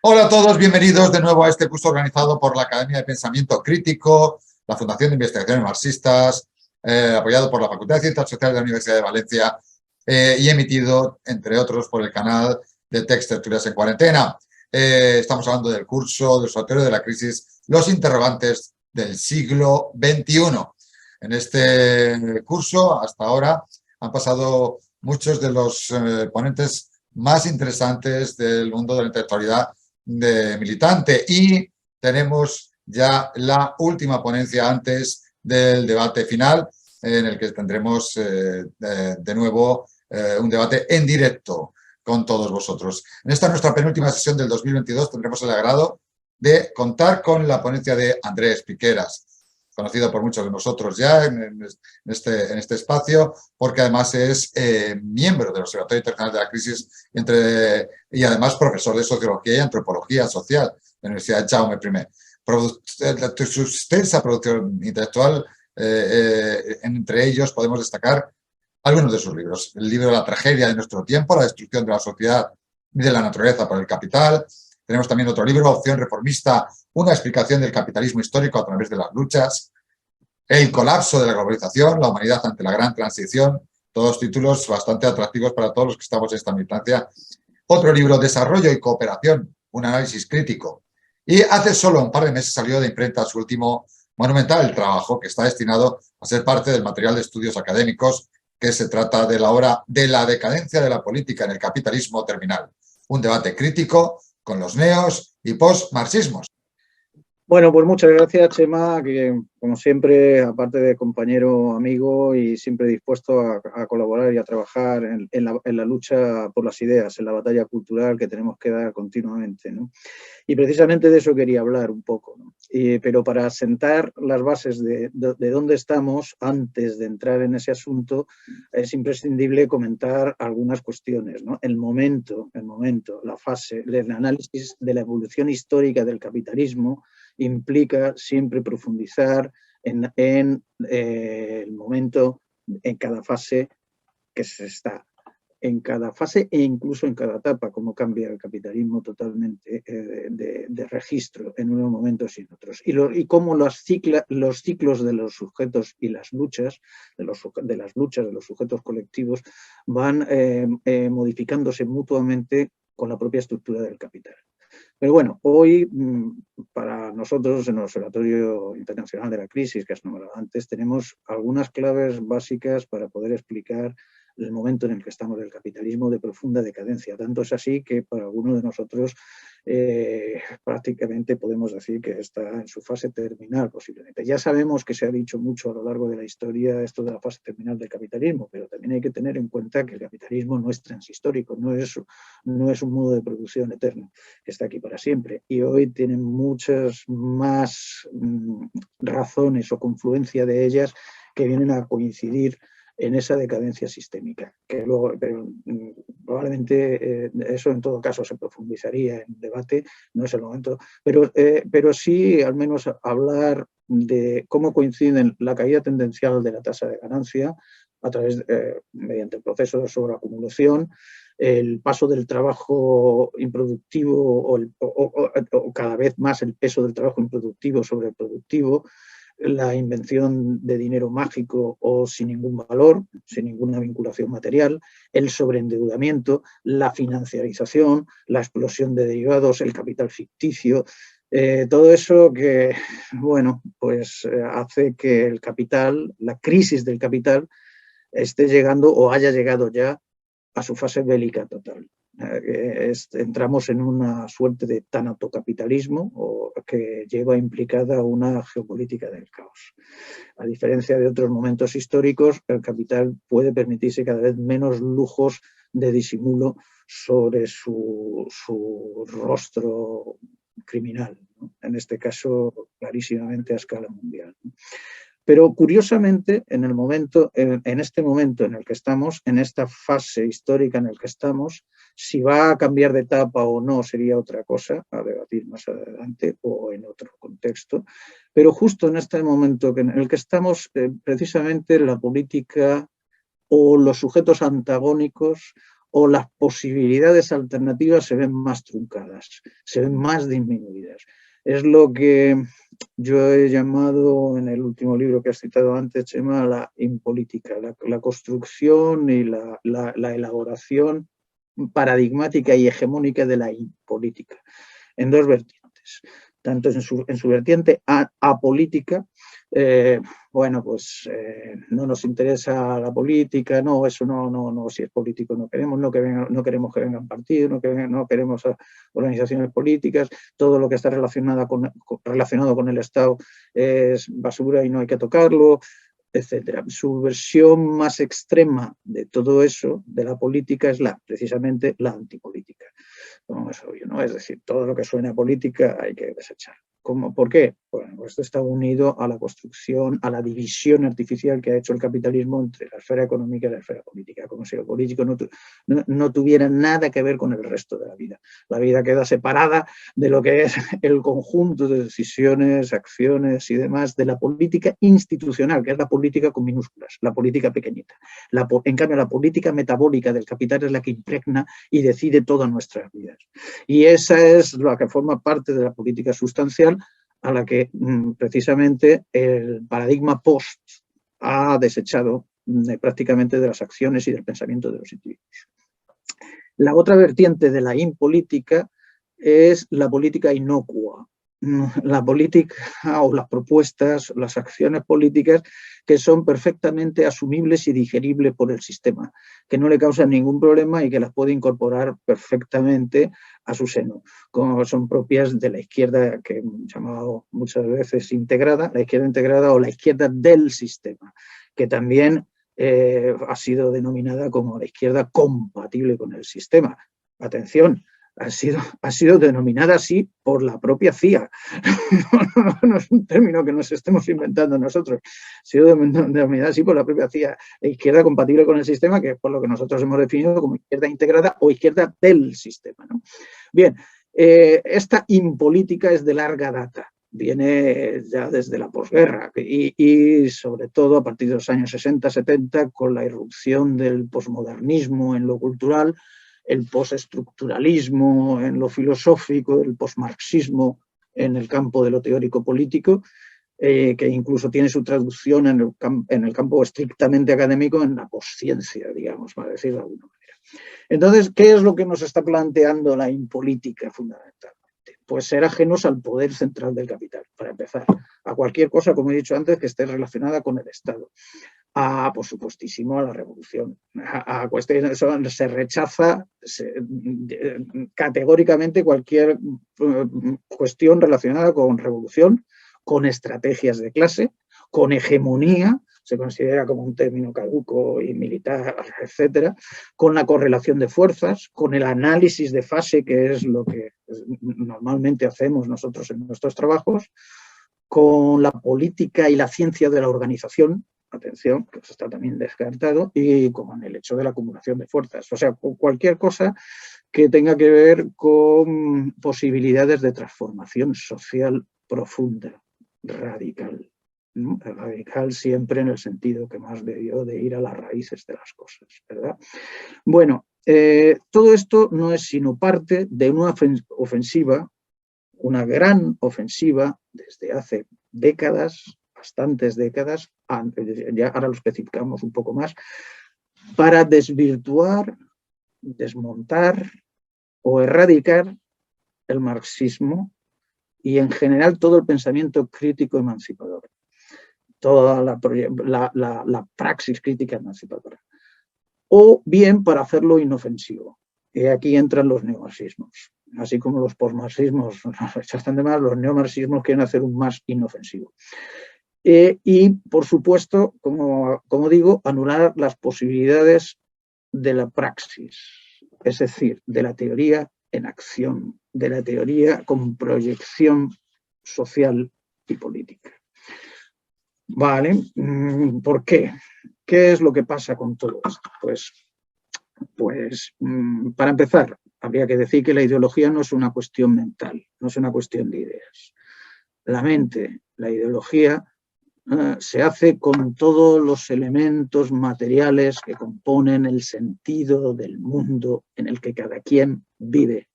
Hola a todos, bienvenidos de nuevo a este curso organizado por la Academia de Pensamiento Crítico, la Fundación de Investigaciones Marxistas, apoyado por la Facultad de Ciencias Sociales de la Universidad de Valencia y emitido, entre otros, por el canal de Text Tertulias en Cuarentena. Estamos hablando del curso del Observatorio de la Crisis, los interrogantes del siglo XXI. En este curso, hasta ahora, han pasado muchos de los ponentes más interesantes del mundo de la intelectualidad de militante y tenemos ya la última ponencia antes del debate final en el que tendremos de nuevo un debate en directo con todos vosotros. En esta nuestra penúltima sesión del 2022 tendremos el agrado de contar con la ponencia de Andrés Piqueras, conocido por muchos de nosotros ya en este espacio, porque además es miembro del Observatorio Internacional de la Crisis y además profesor de Sociología y Antropología Social de la Universidad Jaume I. Su extensa producción intelectual, entre ellos podemos destacar algunos de sus libros. El libro La tragedia de nuestro tiempo, la destrucción de la sociedad y de la naturaleza por el capital. Tenemos también otro libro, Opción reformista, una explicación del capitalismo histórico a través de las luchas. El colapso de la globalización, la humanidad ante la gran transición, todos títulos bastante atractivos para todos los que estamos en esta militancia. Otro libro, Desarrollo y cooperación, un análisis crítico. Y hace solo un par de meses salió de imprenta su último monumental trabajo, que está destinado a ser parte del material de estudios académicos, que se trata de la obra De la decadencia de la política en el capitalismo terminal. Un debate crítico con los neos y post-marxismos. Bueno, pues muchas gracias, Chema, que como siempre, aparte de compañero, amigo y siempre dispuesto a colaborar y a trabajar en la lucha por las ideas, en la batalla cultural que tenemos que dar continuamente, ¿no? Y precisamente de eso quería hablar un poco, ¿no? Pero para sentar las bases de dónde estamos, antes de entrar en ese asunto, es imprescindible comentar algunas cuestiones, ¿no? El momento, la fase, el análisis de la evolución histórica del capitalismo implica siempre profundizar en el momento, en cada fase que se está, en cada fase e incluso en cada etapa, cómo cambia el capitalismo totalmente de registro en unos momentos y en otros. Y cómo los ciclos de los sujetos y las luchas, de los sujetos colectivos, van modificándose mutuamente con la propia estructura del capital. Pero bueno, hoy para nosotros en el Observatorio Internacional de la Crisis, que has nombrado antes, tenemos algunas claves básicas para poder explicar el momento en el que estamos del capitalismo de profunda decadencia. Tanto es así que para algunos de nosotros prácticamente podemos decir que está en su fase terminal posiblemente. Ya sabemos que se ha dicho mucho a lo largo de la historia esto de la fase terminal del capitalismo, pero también hay que tener en cuenta que el capitalismo no es transhistórico, no es un modo de producción eterno que está aquí para siempre. Y hoy tienen muchas más razones o confluencia de ellas que vienen a coincidir en esa decadencia sistémica, que luego, pero probablemente eso en todo caso se profundizaría en debate, no es el momento, pero sí al menos hablar de cómo coinciden la caída tendencial de la tasa de ganancia a través mediante el proceso de sobreacumulación, el paso del trabajo improductivo o cada vez más el peso del trabajo improductivo sobre el productivo, la invención de dinero mágico o sin ningún valor, sin ninguna vinculación material, el sobreendeudamiento, la financiarización, la explosión de derivados, el capital ficticio, todo eso que, bueno, pues hace que el capital, la crisis del capital, esté llegando o haya llegado ya a su fase bélica total. Entramos en una suerte de tanatocapitalismo que lleva implicada una geopolítica del caos. A diferencia de otros momentos históricos, el capital puede permitirse cada vez menos lujos de disimulo sobre su rostro criminal, ¿no? En este caso clarísimamente a escala mundial, ¿no? Pero curiosamente, en este momento en el que estamos, en esta fase histórica en el que estamos, si va a cambiar de etapa o no sería otra cosa, a debatir más adelante o en otro contexto. Pero justo en este momento en el que estamos, precisamente la política o los sujetos antagónicos o las posibilidades alternativas se ven más truncadas, se ven más disminuidas. Es lo que yo he llamado en el último libro que has citado antes, Chema, la impolítica, la construcción y la elaboración paradigmática y hegemónica de la impolítica, en dos vertientes. Tanto en su vertiente apolítica, bueno, pues no nos interesa la política, no, eso no, si es político no queremos, no queremos que vengan partidos, no queremos organizaciones políticas, todo lo que está relacionado con el Estado es basura y no hay que tocarlo, etcétera. Su versión más extrema de todo eso, de la política, es precisamente la antipolítica. Como es obvio, ¿no? Es decir, todo lo que suena a política hay que desecharlo. ¿Por qué? Bueno, esto está unido a la construcción, a la división artificial que ha hecho el capitalismo entre la esfera económica y la esfera política, como si lo político no tuviera nada que ver con el resto de la vida. La vida queda separada de lo que es el conjunto de decisiones, acciones y demás de la política institucional, que es la política con minúsculas, la política pequeñita. En cambio, la política metabólica del capital es la que impregna y decide todas nuestras vidas. Y esa es la que forma parte de la política sustancial, a la que precisamente el paradigma post ha desechado prácticamente de las acciones y del pensamiento de los individuos. La otra vertiente de la impolítica es la política inocua, la política o las propuestas, las acciones políticas que son perfectamente asumibles y digeribles por el sistema, que no le causan ningún problema y que las puede incorporar perfectamente a su seno, como son propias de la izquierda, que hemos llamado muchas veces integrada, la izquierda integrada o la izquierda del sistema, que también ha sido denominada como la izquierda compatible con el sistema. Atención, ha sido denominada así por la propia CIA. No es un término que nos estemos inventando nosotros. Ha sido denominada así por la propia CIA. La izquierda compatible con el sistema, que es por lo que nosotros hemos definido como izquierda integrada o izquierda del sistema, ¿no? Bien, esta impolítica es de larga data. Viene ya desde la posguerra y sobre todo a partir de los años 60-70 con la irrupción del posmodernismo en lo cultural, el postestructuralismo en lo filosófico, el posmarxismo en el campo de lo teórico-político, que incluso tiene su traducción en el campo estrictamente académico en la posciencia, digamos, para decirlo de alguna manera. Entonces, ¿qué es lo que nos está planteando la impolítica fundamentalmente? Pues ser ajenos al poder central del capital, para empezar, a cualquier cosa, como he dicho antes, que esté relacionada con el Estado. Por supuestísimo, a la revolución. A cuestiones, se rechaza categóricamente cualquier cuestión relacionada con revolución, con estrategias de clase, con hegemonía, se considera como un término caduco y militar, etcétera, con la correlación de fuerzas, con el análisis de fase, que es lo que normalmente hacemos nosotros en nuestros trabajos, con la política y la ciencia de la organización, atención, que está también descartado, y con el hecho de la acumulación de fuerzas. O sea, cualquier cosa que tenga que ver con posibilidades de transformación social profunda, radical. ¿No? Radical siempre en el sentido que más debió de ir a las raíces de las cosas, ¿verdad? Bueno, todo esto no es sino parte de una ofensiva, una gran ofensiva desde hace décadas, bastantes décadas, ya ahora lo especificamos un poco más, para desvirtuar, desmontar o erradicar el marxismo y en general todo el pensamiento crítico emancipador, toda la praxis crítica emancipadora, o bien para hacerlo inofensivo. Y aquí entran los neomarxismos. Así como los posmarxismos rechazan de más, los neomarxismos quieren hacer un más inofensivo. Y, por supuesto, como digo, anular las posibilidades de la praxis, es decir, de la teoría en acción, de la teoría con proyección social y política. Vale, ¿por qué? ¿Qué es lo que pasa con todo esto? Pues para empezar, habría que decir que la ideología no es una cuestión mental, no es una cuestión de ideas. La mente, la ideología, se hace con todos los elementos materiales que componen el sentido del mundo en el que cada quien vive,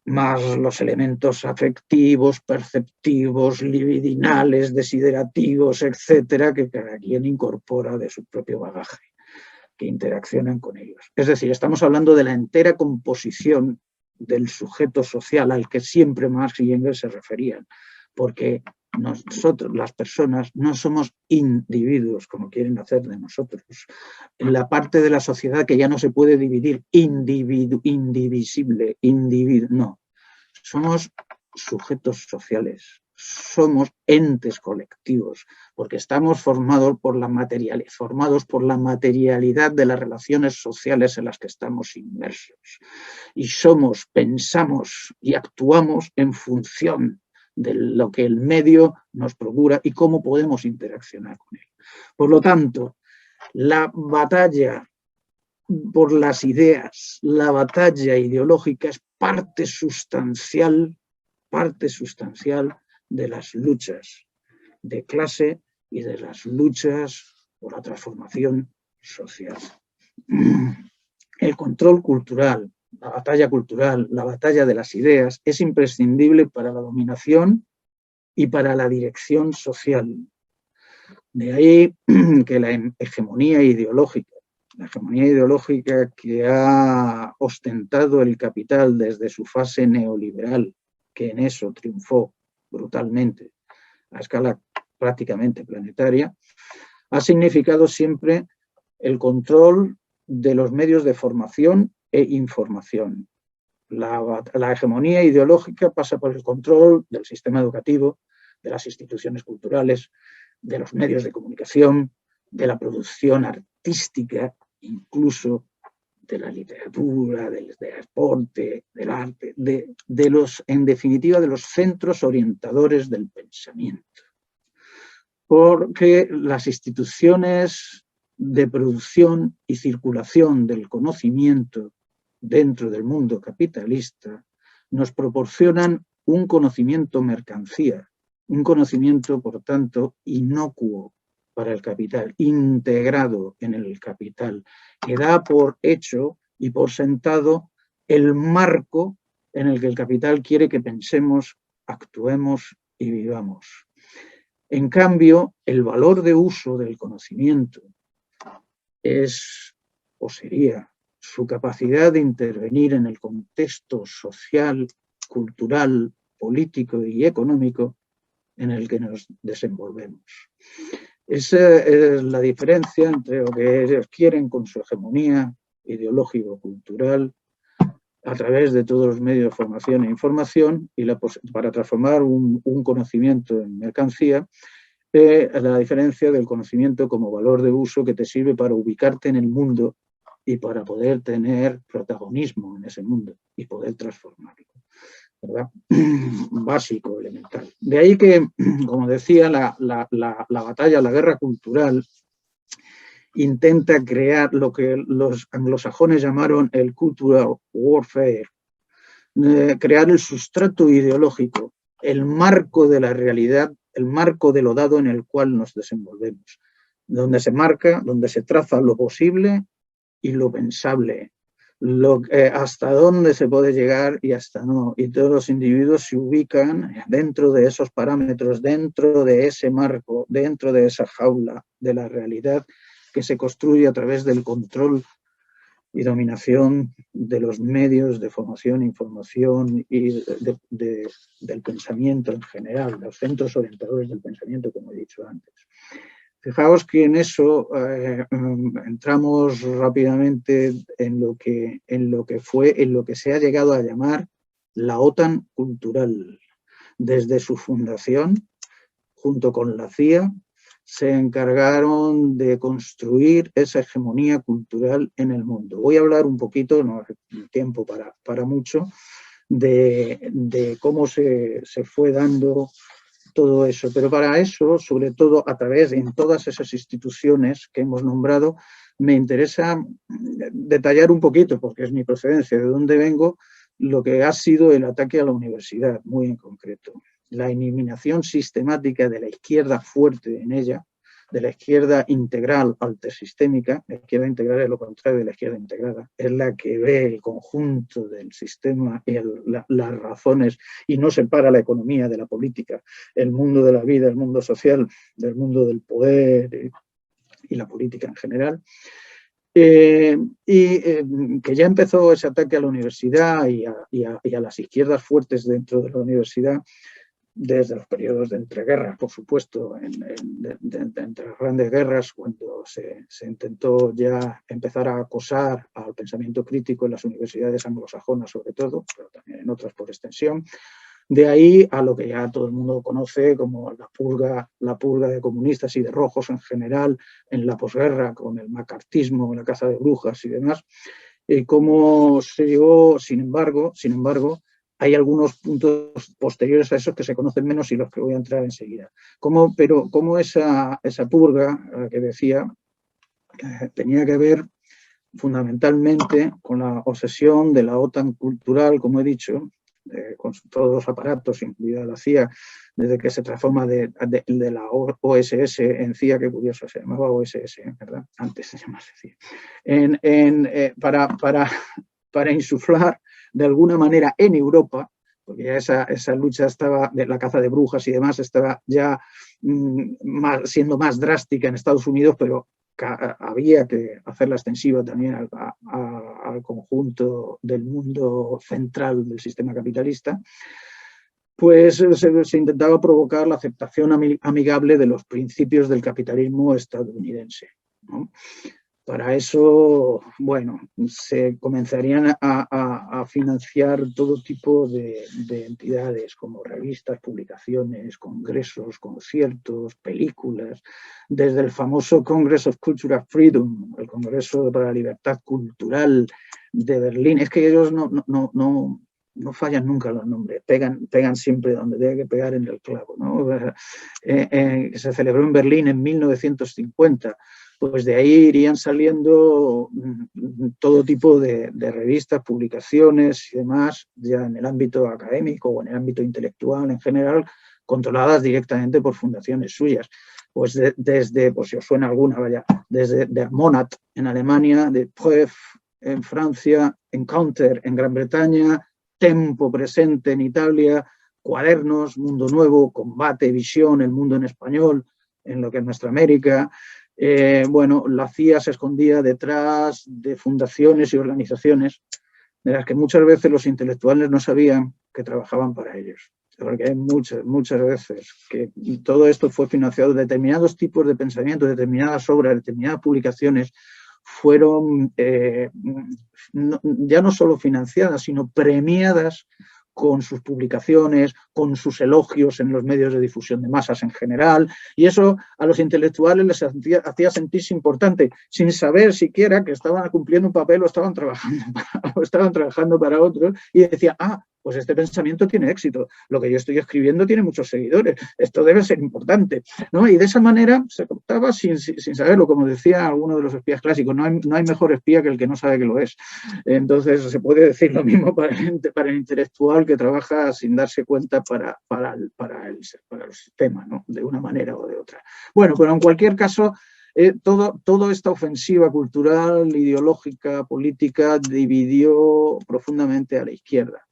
más los elementos afectivos, perceptivos, libidinales, desiderativos, etcétera, que cada quien incorpora de su propio bagaje, que interaccionan con ellos. Es decir, estamos hablando de la entera composición del sujeto social al que siempre Marx y Engels se referían, porque nosotros, las personas, no somos individuos, como quieren hacer de nosotros. En la parte de la sociedad que ya no se puede dividir, indivisible, no. Somos sujetos sociales, somos entes colectivos, porque estamos formados por la materialidad de las relaciones sociales en las que estamos inmersos. Y pensamos y actuamos en función de lo que el medio nos procura y cómo podemos interaccionar con él. Por lo tanto, la batalla por las ideas, la batalla ideológica es parte sustancial de las luchas de clase y de las luchas por la transformación social. El control cultural, la batalla de las ideas es imprescindible para la dominación y para la dirección social. De ahí que la hegemonía ideológica que ha ostentado el capital desde su fase neoliberal, que en eso triunfó brutalmente a escala prácticamente planetaria, ha significado siempre el control de los medios de formación e información. La hegemonía ideológica pasa por el control del sistema educativo, de las instituciones culturales, de los medios de comunicación, de la producción artística, incluso de la literatura, del deporte, del arte, en definitiva, de los centros orientadores del pensamiento. Porque las instituciones de producción y circulación del conocimiento dentro del mundo capitalista nos proporcionan un conocimiento mercancía, un conocimiento, por tanto, inocuo para el capital, integrado en el capital, que da por hecho y por sentado el marco en el que el capital quiere que pensemos, actuemos y vivamos. En cambio, el valor de uso del conocimiento es, o sería, su capacidad de intervenir en el contexto social, cultural, político y económico en el que nos desenvolvemos. Esa es la diferencia entre lo que ellos quieren con su hegemonía ideológico-cultural a través de todos los medios de formación e información y para transformar un conocimiento en mercancía, la diferencia del conocimiento como valor de uso que te sirve para ubicarte en el mundo y para poder tener protagonismo en ese mundo y poder transformarlo, ¿verdad? Básico, elemental. De ahí que, como decía, la batalla, la guerra cultural intenta crear lo que los anglosajones llamaron el cultural warfare, crear el sustrato ideológico, el marco de la realidad, el marco de lo dado en el cual nos desenvolvemos, donde se marca, donde se traza lo posible y lo pensable, hasta dónde se puede llegar y hasta no. Y todos los individuos se ubican dentro de esos parámetros, dentro de ese marco, dentro de esa jaula de la realidad que se construye a través del control y dominación de los medios de formación, información y del pensamiento en general, los centros orientadores del pensamiento, como he dicho antes. Fijaos que en eso entramos rápidamente en lo que se ha llegado a llamar la OTAN cultural. Desde su fundación, junto con la CIA, se encargaron de construir esa hegemonía cultural en el mundo. Voy a hablar un poquito, no hay tiempo para mucho, de cómo se fue dando todo eso, pero para eso, sobre todo a través de todas esas instituciones que hemos nombrado, me interesa detallar un poquito, porque es mi procedencia, de dónde vengo, lo que ha sido el ataque a la universidad, muy en concreto. la eliminación sistemática de la izquierda fuerte en ella, de la izquierda integral altersistémica. La izquierda integral es lo contrario de la izquierda integrada, es la que ve el conjunto del sistema y las razones y no separa la economía de la política, el mundo de la vida, el mundo social, del mundo del poder y la política en general. Que ya empezó ese ataque a la universidad y a las izquierdas fuertes dentro de la universidad desde los periodos de entreguerras, por supuesto, entre las grandes guerras, cuando se intentó ya empezar a acosar al pensamiento crítico en las universidades anglosajonas sobre todo, pero también en otras por extensión. De ahí a lo que ya todo el mundo conoce como la purga de comunistas y de rojos en general en la posguerra, con el macartismo, la caza de brujas y demás. Cómo se llegó, sin embargo, hay algunos puntos posteriores a esos que se conocen menos y los que voy a entrar enseguida. Pero cómo esa purga, que decía, tenía que ver fundamentalmente con la obsesión de la OTAN cultural, como he dicho, con todos los aparatos, incluida la CIA, desde que se transforma de la OSS en CIA, que curioso, se llamaba OSS, ¿verdad? Antes se llamaba CIA, para insuflar de alguna manera en Europa, porque ya esa lucha estaba, de la caza de brujas y demás, estaba ya siendo más drástica en Estados Unidos, pero había que hacerla extensiva también al conjunto del mundo central del sistema capitalista. Pues se intentaba provocar la aceptación amigable de los principios del capitalismo estadounidense, ¿no? Para eso, bueno, se comenzarían a financiar todo tipo de entidades como revistas, publicaciones, congresos, conciertos, películas, desde el famoso Congress of Cultural Freedom, el Congreso para la Libertad Cultural de Berlín. Es que ellos no fallan nunca los nombres, pegan siempre donde debe que pegar, en el clavo, ¿no? Se celebró en Berlín en 1950. Pues de ahí irían saliendo todo tipo de revistas, publicaciones y demás, ya en el ámbito académico o en el ámbito intelectual en general, controladas directamente por fundaciones suyas. Pues desde, pues si os suena alguna, vaya, desde Der Monat en Alemania, de Preuve en Francia, Encounter en Gran Bretaña, Tempo Presente en Italia, Cuadernos, Mundo Nuevo, Combate, Visión, El Mundo en Español, en lo que es nuestra América. Bueno, la CIA se escondía detrás de fundaciones y organizaciones de las que muchas veces los intelectuales no sabían que trabajaban para ellos. Porque hay muchas veces que todo esto fue financiado, determinados tipos de pensamiento, determinadas obras, determinadas publicaciones fueron ya no solo financiadas, sino premiadas con sus publicaciones, con sus elogios en los medios de difusión de masas en general, y eso a los intelectuales les hacía sentirse importante, sin saber siquiera que estaban cumpliendo un papel o estaban trabajando para otros, y decía, pues este pensamiento tiene éxito, lo que yo estoy escribiendo tiene muchos seguidores, esto debe ser importante, ¿no? Y de esa manera se contaba sin saberlo, como decía alguno de los espías clásicos, no hay mejor espía que el que no sabe que lo es. Entonces se puede decir lo mismo para el intelectual que trabaja sin darse cuenta para el sistema, ¿no? De una manera o de otra. Bueno, pero en cualquier caso, toda esta ofensiva cultural, ideológica, política, dividió profundamente a la izquierda.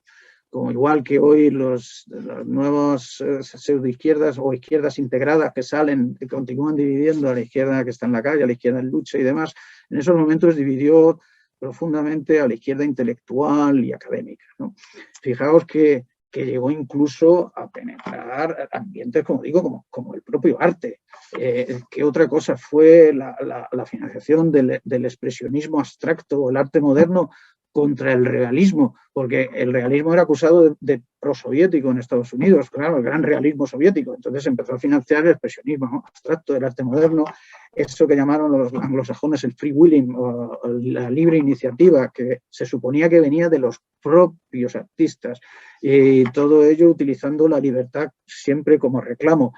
Como igual que hoy las nuevas pseudoizquierdas o izquierdas integradas que salen, que continúan dividiendo a la izquierda que está en la calle, a la izquierda en lucha y demás, en esos momentos dividió profundamente a la izquierda intelectual y académica, ¿no? Fijaos que llegó incluso a penetrar ambientes, como digo, como el propio arte. ¿Qué otra cosa fue la financiación del expresionismo abstracto o el arte moderno contra el realismo? Porque el realismo era acusado de prosoviético en Estados Unidos, claro, el gran realismo soviético. Entonces empezó a financiar el expresionismo, ¿no?, abstracto del arte moderno, eso que llamaron los anglosajones el free willing, o la libre iniciativa, que se suponía que venía de los propios artistas, y todo ello utilizando la libertad siempre como reclamo.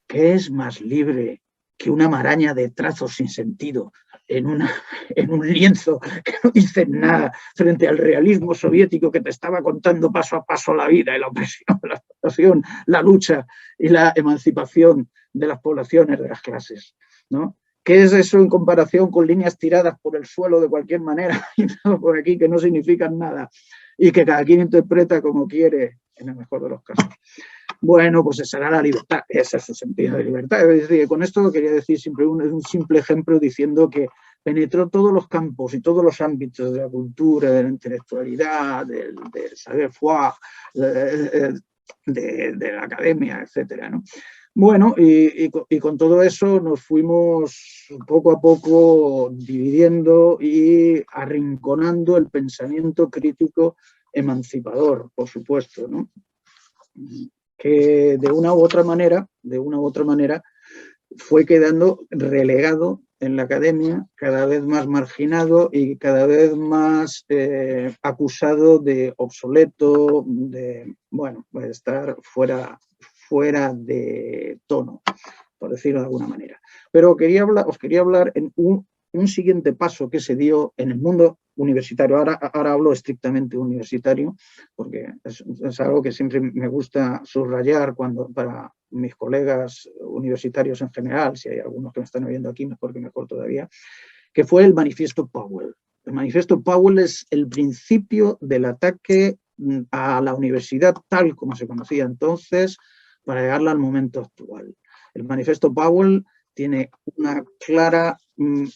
¿Qué es más libre que una maraña de trazos sin sentido en un lienzo que no dicen nada frente al realismo soviético que te estaba contando paso a paso la vida y la opresión, la explotación, la lucha y la emancipación de las poblaciones, de las clases, ¿no? ¿Qué es eso en comparación con líneas tiradas por el suelo de cualquier manera y todo por aquí que no significan nada y que cada quien interpreta como quiere, en el mejor de los casos? Bueno, pues esa era la libertad, ese es su sentido de libertad. Es decir, con esto quería decir siempre un simple ejemplo diciendo que penetró todos los campos y todos los ámbitos de la cultura, de la intelectualidad, del savoir-faire, de la academia, etcétera, ¿no? Bueno, y con todo eso nos fuimos poco a poco dividiendo y arrinconando el pensamiento crítico emancipador, por supuesto, ¿no? Que de una u otra manera, fue quedando relegado en la academia, cada vez más marginado y cada vez más acusado de obsoleto, de, bueno, de estar fuera de tono, por decirlo de alguna manera. Pero os quería hablar en un siguiente paso que se dio en el mundo universitario. Ahora hablo estrictamente universitario, porque es algo que siempre me gusta subrayar para mis colegas universitarios en general, si hay algunos que me están oyendo aquí, mejor que mejor todavía, que fue el Manifiesto Powell. El Manifiesto Powell es el principio del ataque a la universidad tal como se conocía entonces para llegarla al momento actual. El Manifiesto Powell tiene una clara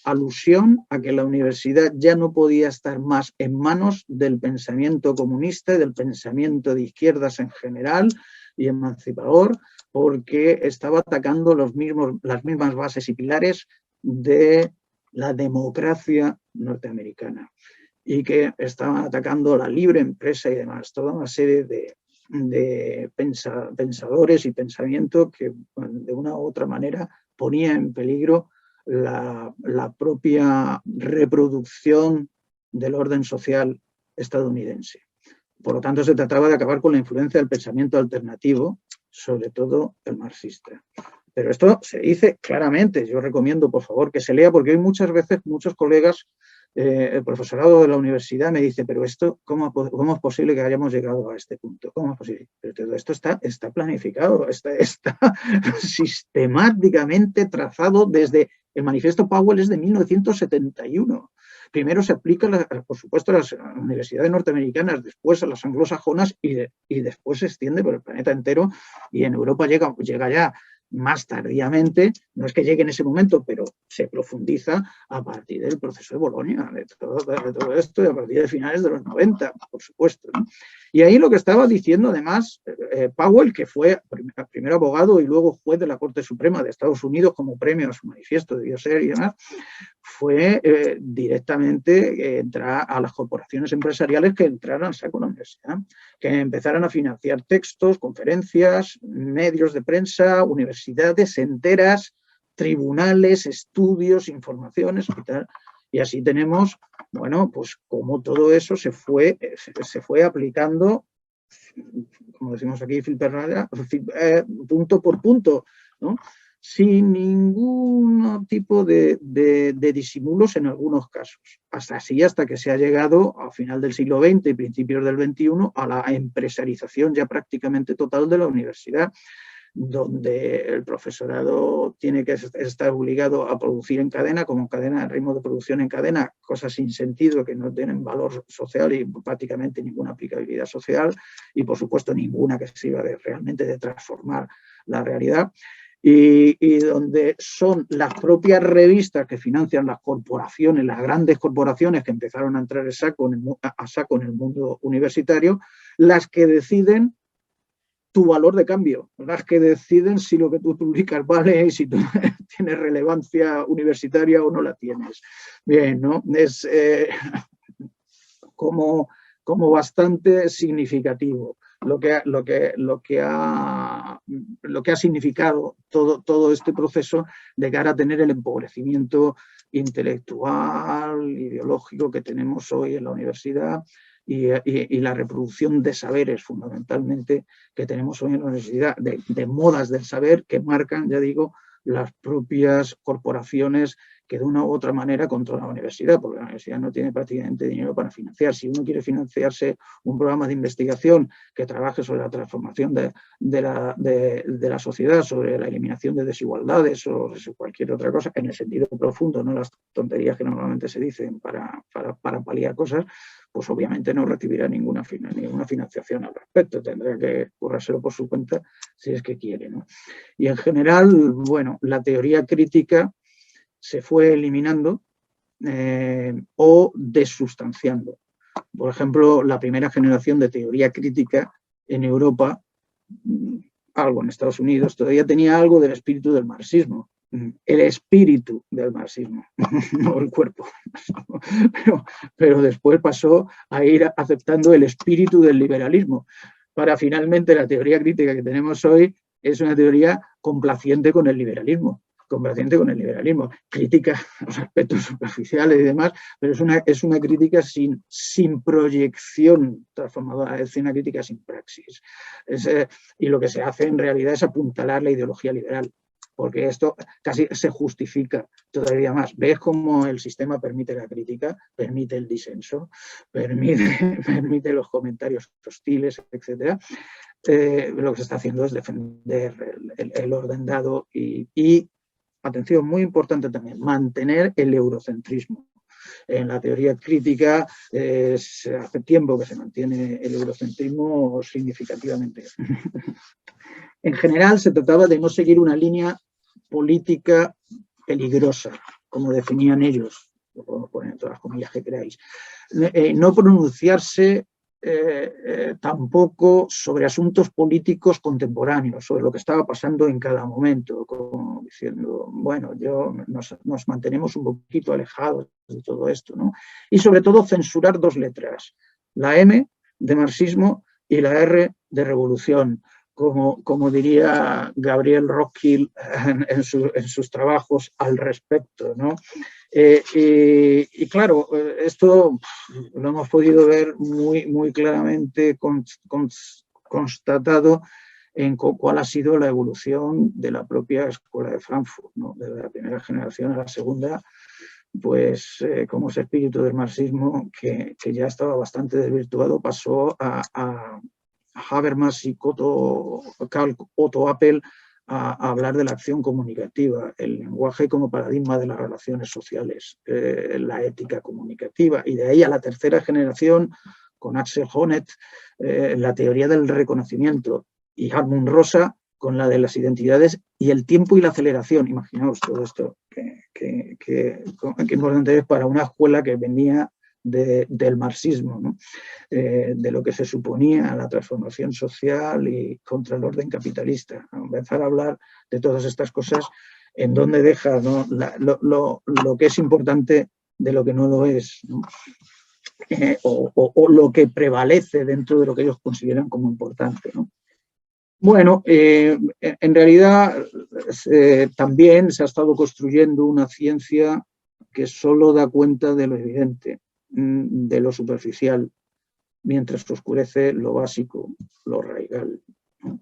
alusión a que la universidad ya no podía estar más en manos del pensamiento comunista y del pensamiento de izquierdas en general y emancipador, porque estaba atacando las mismas bases y pilares de la democracia norteamericana y que estaban atacando la libre empresa y demás, toda una serie de pensadores y pensamiento que de una u otra manera ponía en peligro la propia reproducción del orden social estadounidense. Por lo tanto, se trataba de acabar con la influencia del pensamiento alternativo, sobre todo el marxista. Pero esto se dice claramente. Yo recomiendo, por favor, que se lea, porque hoy muchas veces muchos colegas, el profesorado de la universidad me dice, pero esto, ¿cómo es posible que hayamos llegado a este punto? ¿Cómo es posible? Pero todo esto está planificado, está sistemáticamente trazado desde el Manifiesto Powell es de 1971. Primero se aplica, por supuesto, a las universidades norteamericanas, después a las anglosajonas y después se extiende por el planeta entero y en Europa llega ya más tardíamente, no es que llegue en ese momento, pero se profundiza a partir del proceso de Bolonia, de todo esto, y a partir de finales de los 90, por supuesto, ¿no? Y ahí lo que estaba diciendo, además, Powell, que fue primero abogado y luego juez de la Corte Suprema de Estados Unidos como premio a su manifiesto, debió ser y demás, fue directamente entrar a las corporaciones empresariales que entraran al saco de la universidad, que empezaran a financiar textos, conferencias, medios de prensa, universidades enteras, tribunales, estudios, informaciones y tal. Y así tenemos, bueno, pues como todo eso se fue aplicando, como decimos aquí, punto por punto, ¿no? Sin ningún tipo de disimulos en algunos casos. Hasta que se ha llegado a final del siglo XX y principios del XXI a la empresarización ya prácticamente total de la universidad, donde el profesorado tiene que estar obligado a producir en cadena, como cadena, ritmo de producción en cadena, cosas sin sentido que no tienen valor social y prácticamente ninguna aplicabilidad social y por supuesto ninguna que sirva realmente de transformar la realidad. Y donde son las propias revistas que financian las corporaciones, las grandes corporaciones que empezaron a entrar a saco en el mundo universitario, las que deciden tu valor de cambio, las que deciden si lo que tú publicas vale y si tú tienes relevancia universitaria o no la tienes. Bien, ¿no? Es como bastante significativo lo que ha significado todo este proceso de cara a tener el empobrecimiento intelectual, ideológico que tenemos hoy en la universidad y la reproducción de saberes fundamentalmente que tenemos hoy en la universidad, de modas del saber que marcan, ya digo, las propias corporaciones que de una u otra manera controlan la universidad, porque la universidad no tiene prácticamente dinero para financiar. Si uno quiere financiarse un programa de investigación que trabaje sobre la transformación de la sociedad, sobre la eliminación de desigualdades o cualquier otra cosa, en el sentido profundo, no las tonterías que normalmente se dicen para paliar cosas, pues obviamente no recibirá ninguna financiación al respecto, tendrá que currárselo por su cuenta si es que quiere, ¿no? Y en general, bueno, la teoría crítica se fue eliminando o desustanciando. Por ejemplo, la primera generación de teoría crítica en Europa, algo en Estados Unidos, todavía tenía algo del espíritu del marxismo. El espíritu del marxismo, no el cuerpo. Pero después pasó a ir aceptando el espíritu del liberalismo, para finalmente la teoría crítica que tenemos hoy es una teoría complaciente con el liberalismo. Critica los aspectos superficiales y demás, pero es una crítica sin proyección transformadora, es una crítica sin praxis. Y lo que se hace en realidad es apuntalar la ideología liberal, porque esto casi se justifica todavía más. ¿Ves cómo el sistema permite la crítica, permite el disenso, permite los comentarios hostiles, etcétera? Lo que se está haciendo es defender el orden dado y atención, muy importante también, mantener el eurocentrismo. En la teoría crítica hace tiempo que se mantiene el eurocentrismo significativamente. En general se trataba de no seguir una línea política peligrosa, como definían ellos, lo podemos poner en todas las comillas que queráis. No pronunciarse tampoco sobre asuntos políticos contemporáneos, sobre lo que estaba pasando en cada momento, como diciendo, bueno, nos mantenemos un poquito alejados de todo esto, ¿no? Y sobre todo censurar dos letras, la M de marxismo y la R de revolución, como diría Gabriel Rockhill en sus trabajos al respecto, ¿no? Y claro, esto lo hemos podido ver muy claramente constatado en cuál ha sido la evolución de la propia Escuela de Frankfurt, ¿no? De la primera generación a la segunda, pues como ese espíritu del marxismo que ya estaba bastante desvirtuado pasó a Habermas y Karl Otto Appel a hablar de la acción comunicativa, el lenguaje como paradigma de las relaciones sociales, la ética comunicativa, y de ahí a la tercera generación con Axel Honneth, la teoría del reconocimiento, y Hartmut Rosa con la de las identidades y el tiempo y la aceleración. Imaginaos todo esto que importante es para una escuela que venía del marxismo, ¿no? De lo que se suponía la transformación social y contra el orden capitalista. A empezar a hablar de todas estas cosas, en donde deja, ¿no? lo que es importante de lo que no lo es, ¿no? O lo que prevalece dentro de lo que ellos consideran como importante, ¿no? Bueno, en realidad también se ha estado construyendo una ciencia que solo da cuenta de lo evidente, de lo superficial, mientras oscurece lo básico, lo radical, ¿no?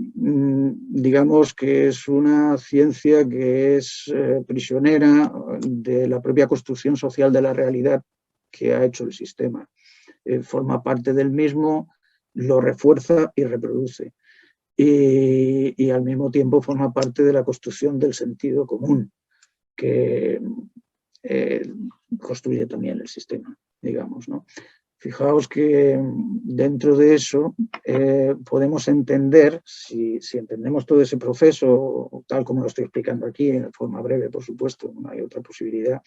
Digamos que es una ciencia que es prisionera de la propia construcción social de la realidad que ha hecho el sistema. Forma parte del mismo, lo refuerza y reproduce. Y al mismo tiempo forma parte de la construcción del sentido común, que construye también el sistema, digamos, ¿no? Fijaos que dentro de eso podemos entender, si entendemos todo ese proceso, tal como lo estoy explicando aquí, en forma breve, por supuesto, no hay otra posibilidad,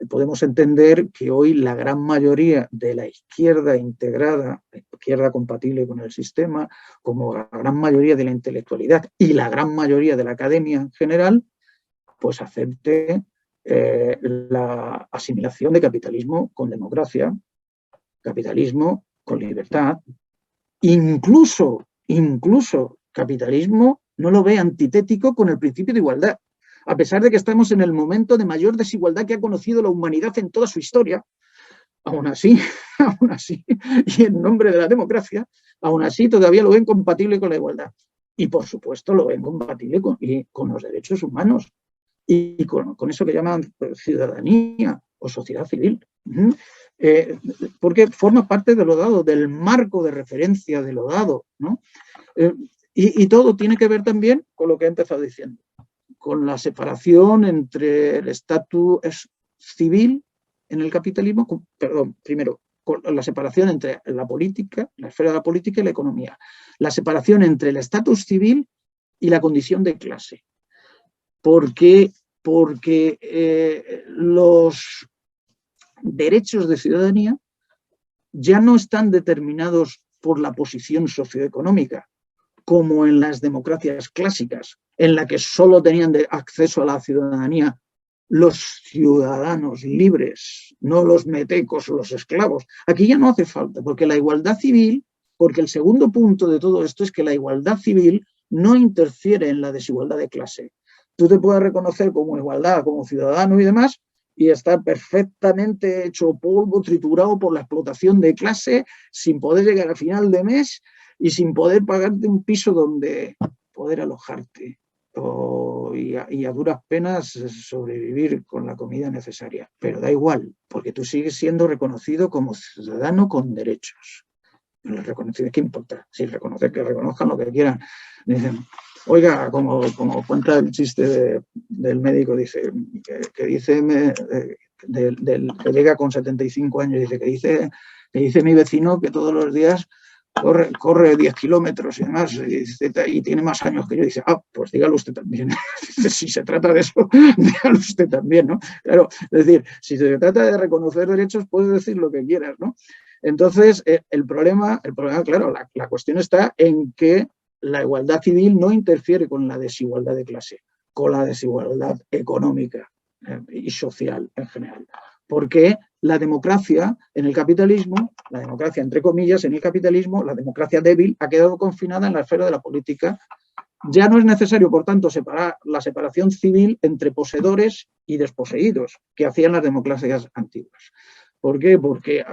podemos entender que hoy la gran mayoría de la izquierda integrada, la izquierda compatible con el sistema, como la gran mayoría de la intelectualidad y la gran mayoría de la academia en general, pues acepte la asimilación de capitalismo con democracia, capitalismo con libertad, incluso capitalismo no lo ve antitético con el principio de igualdad. A pesar de que estamos en el momento de mayor desigualdad que ha conocido la humanidad en toda su historia, aún así, y en nombre de la democracia, aún así todavía lo ven compatible con la igualdad. Y, por supueto, lo ven compatible con los derechos humanos y con eso que llaman ciudadanía o sociedad civil. Porque forma parte de lo dado, del marco de referencia de lo dado, ¿no? Y todo tiene que ver también con lo que he empezado diciendo, con la separación entre el estatus civil en el capitalismo, perdón, primero, con la separación entre la política, la esfera de la política y la economía, la separación entre el estatus civil y la condición de clase. Porque los derechos de ciudadanía ya no están determinados por la posición socioeconómica, como en las democracias clásicas, en la que solo tenían acceso a la ciudadanía los ciudadanos libres, no los metecos o los esclavos. Aquí ya no hace falta, porque la igualdad civil, porque el segundo punto de todo esto es que la igualdad civil no interfiere en la desigualdad de clase. Tú te puedes reconocer como igualdad, como ciudadano y demás, y estar perfectamente hecho polvo, triturado por la explotación de clase, sin poder llegar al final de mes y sin poder pagarte un piso donde poder alojarte y a duras penas sobrevivir con la comida necesaria. Pero da igual, porque tú sigues siendo reconocido como ciudadano con derechos. ¿Qué importa? Si reconocer, que reconozcan lo que quieran. Dicen, oiga, como cuenta el chiste del médico, dice, que dice, que llega con 75 años, dice que dice mi vecino que todos los días corre 10 kilómetros y demás, y tiene más años que yo. Dice, pues dígalo usted también. Si se trata de eso, dígalo usted también, ¿no? Claro, es decir, si se trata de reconocer derechos, puedes decir lo que quieras, ¿no? Entonces, el problema, claro, la cuestión está en que la igualdad civil no interfiere con la desigualdad de clase, con la desigualdad económica y social en general. Porque la democracia en el capitalismo, la democracia entre comillas en el capitalismo, la democracia débil ha quedado confinada en la esfera de la política. Ya no es necesario, por tanto, la separación civil entre poseedores y desposeídos que hacían las democracias antiguas. ¿Por qué? Porque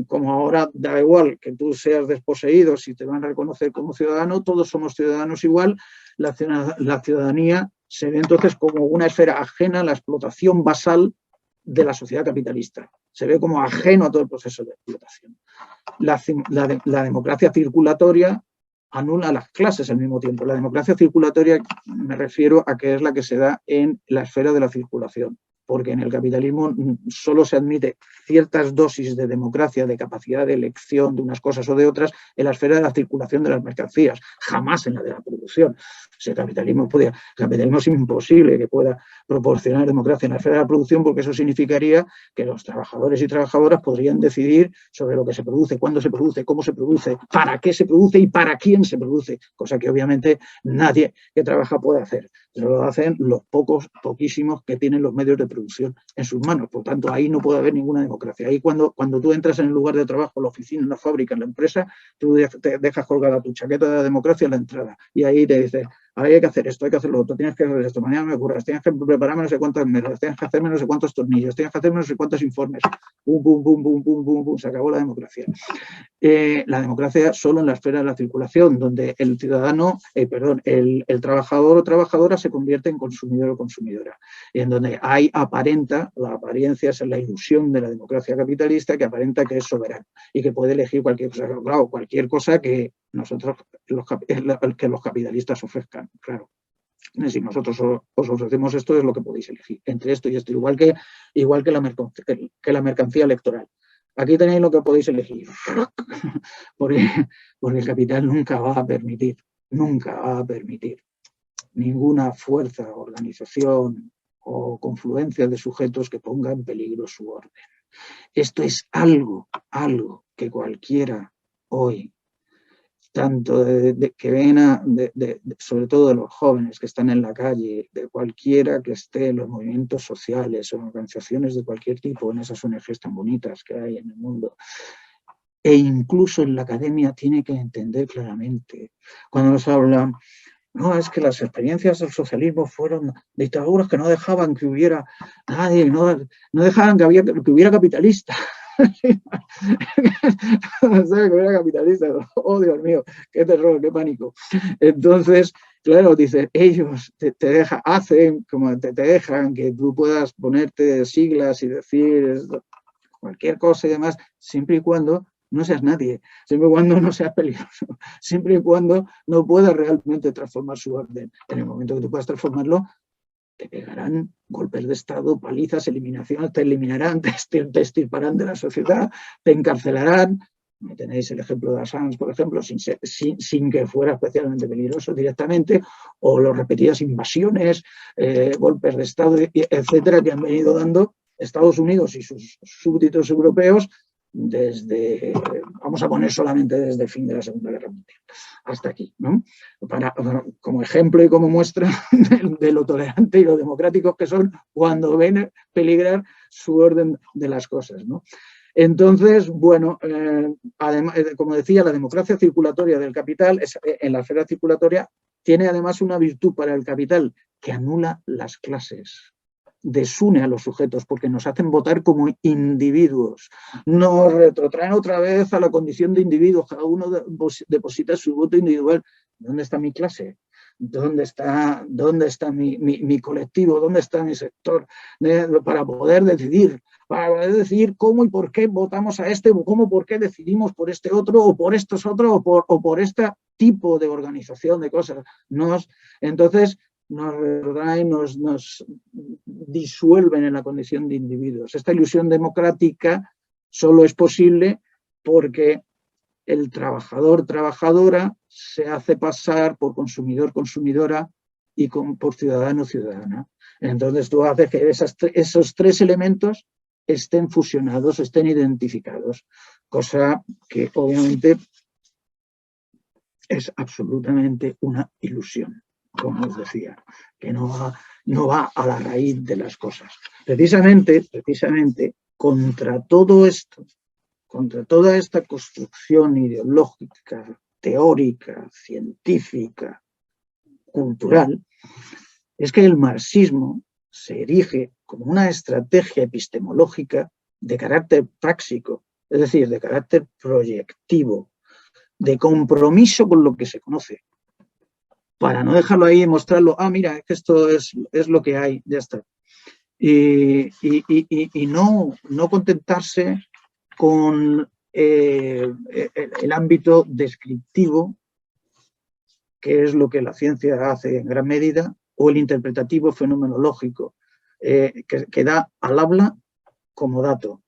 como ahora da igual que tú seas desposeído, si te van a reconocer como ciudadano, todos somos ciudadanos igual, la ciudadanía se ve entonces como una esfera ajena a la explotación basal de la sociedad capitalista. Se ve como ajeno a todo el proceso de explotación. La democracia circulatoria anula las clases al mismo tiempo. La democracia circulatoria me refiero a que es la que se da en la esfera de la circulación, porque en el capitalismo solo se admite ciertas dosis de democracia, de capacidad de elección de unas cosas o de otras en la esfera de la circulación de las mercancías, jamás en la de la producción. Si el capitalismo es imposible que pueda proporcionar democracia en la esfera de la producción, porque eso significaría que los trabajadores y trabajadoras podrían decidir sobre lo que se produce, cuándo se produce, cómo se produce, para qué se produce y para quién se produce, cosa que obviamente nadie que trabaja puede hacer. Eso lo hacen los poquísimos que tienen los medios de producción en sus manos. Por tanto, ahí no puede haber ninguna democracia. Ahí cuando tú entras en el lugar de trabajo, la oficina, en la fábrica, en la empresa, tú te dejas colgada tu chaqueta de la democracia en la entrada y ahí te dice, ahí hay que hacer esto, hay que hacer lo otro, tienes que hacer esto, mañana me ocurras, tienes que prepararme no sé cuántas mesas, tienes que hacerme no sé cuántos tornillos, tienes que hacerme no sé cuántos informes. Bum, bum, bum, bum, bum, bum, bum, se acabó la democracia. La democracia solo en la esfera de la circulación, donde el ciudadano, el trabajador o trabajadora se convierte en consumidor o consumidora, en donde la apariencia es la ilusión de la democracia capitalista, que aparenta que es soberano y que puede elegir cualquier cosa, claro, cualquier cosa que nosotros, que los capitalistas ofrezcan, claro. Si nosotros os ofrecemos esto, es lo que podéis elegir, entre esto y esto, igual que la mercancía electoral. Aquí tenéis lo que podéis elegir, porque el capital nunca va a permitir ninguna fuerza, organización o confluencia de sujetos que ponga en peligro su orden. Esto es algo que cualquiera hoy, tanto que ven sobre todo de los jóvenes que están en la calle, de cualquiera que esté en los movimientos sociales o organizaciones de cualquier tipo, en esas ONGs tan bonitas que hay en el mundo, e incluso en la academia, tiene que entender claramente. Cuando nos hablan, no, es que las experiencias del socialismo fueron dictaduras que no dejaban que hubiera nadie, no dejaban que hubiera capitalistas. ¿Sabes? Que era capitalista. Oh, Dios mío, qué terror, qué pánico. Entonces, claro, dice, ellos te dejan, hacen como te dejan que tú puedas ponerte siglas y decir cualquier cosa y demás, siempre y cuando no seas nadie, siempre y cuando no seas peligroso, siempre y cuando no puedas realmente transformar su orden. En el momento que tú puedas transformarlo, te pegarán golpes de Estado, palizas, eliminaciones, te eliminarán, te extirparán de la sociedad, te encarcelarán. Tenéis el ejemplo de Assange, por ejemplo, sin que fuera especialmente peligroso directamente, o las repetidas invasiones, golpes de Estado, etcétera, que han venido dando Estados Unidos y sus súbditos europeos desde, vamos a poner solamente desde el fin de la Segunda Guerra Mundial, hasta aquí, ¿no? Como ejemplo y como muestra de lo tolerante y lo democráticos que son cuando ven peligrar su orden de las cosas, ¿no? Entonces, bueno, además, como decía, la democracia circulatoria del capital, en la esfera circulatoria, tiene además una virtud para el capital, que anula las clases, desune a los sujetos porque nos hacen votar como individuos, nos retrotraen otra vez a la condición de individuos, cada uno deposita su voto individual. ¿Dónde está mi clase? ¿Dónde está mi colectivo? ¿Dónde está mi sector? Para poder decidir cómo y por qué votamos a este, o cómo, por qué decidimos por este otro, o por estos otros, o por este tipo de organización de cosas. Entonces, nos disuelven en la condición de individuos. Esta ilusión democrática solo es posible porque el trabajador, trabajadora, se hace pasar por consumidor, consumidora y por ciudadano, ciudadana. Entonces tú haces que esos tres elementos estén fusionados, estén identificados, cosa que obviamente es absolutamente una ilusión, como os decía, que no va a la raíz de las cosas. Precisamente, contra todo esto, contra toda esta construcción ideológica, teórica, científica, cultural, es que el marxismo se erige como una estrategia epistemológica de carácter práctico, es decir, de carácter proyectivo, de compromiso con lo que se conoce, para no dejarlo ahí y mostrarlo, mira, que esto es lo que hay, ya está. Y no contentarse con el ámbito descriptivo, que es lo que la ciencia hace en gran medida, o el interpretativo fenomenológico, que da al habla como dato.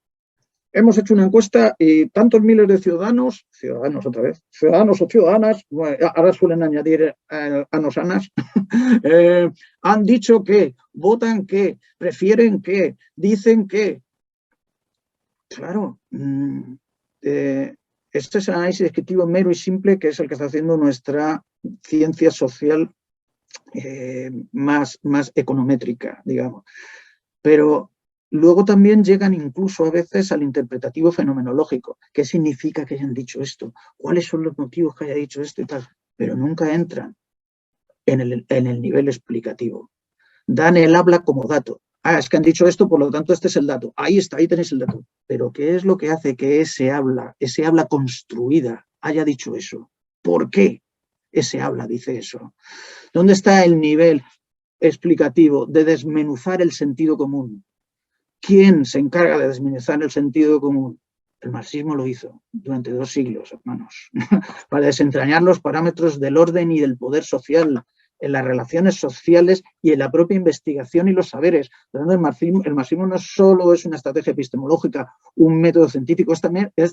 Hemos hecho una encuesta y tantos miles de ciudadanos o ciudadanas, bueno, ahora suelen añadir anosanas, han dicho que, votan que, prefieren que, dicen que. Claro, este es el análisis descriptivo mero y simple, que es el que está haciendo nuestra ciencia social más econométrica, digamos. Pero luego también llegan incluso a veces al interpretativo fenomenológico. ¿Qué significa que hayan dicho esto? ¿Cuáles son los motivos que haya dicho esto y tal? Pero nunca entran en el nivel explicativo. Dan el habla como dato. Es que han dicho esto, por lo tanto este es el dato. Ahí está, ahí tenéis el dato. Pero ¿qué es lo que hace que ese habla construida haya dicho eso? ¿Por qué ese habla dice eso? ¿Dónde está el nivel explicativo de desmenuzar el sentido común? ¿Quién se encarga de desmenuzar el sentido común? El marxismo lo hizo durante 2 siglos, hermanos, para desentrañar los parámetros del orden y del poder social, en las relaciones sociales y en la propia investigación y los saberes. El marxismo no solo es una estrategia epistemológica, un método científico, es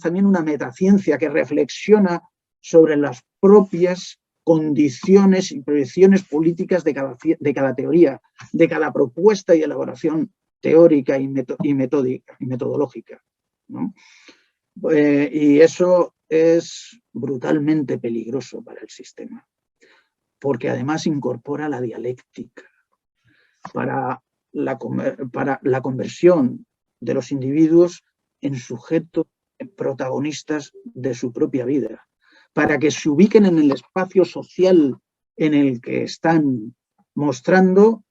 también una metaciencia que reflexiona sobre las propias condiciones y proyecciones políticas de cada teoría, de cada propuesta y elaboración teórica y metódica y metodológica, ¿no? Y eso es brutalmente peligroso para el sistema, porque además incorpora la dialéctica para la conversión de los individuos en sujetos, en protagonistas de su propia vida, para que se ubiquen en el espacio social en el que están, mostrando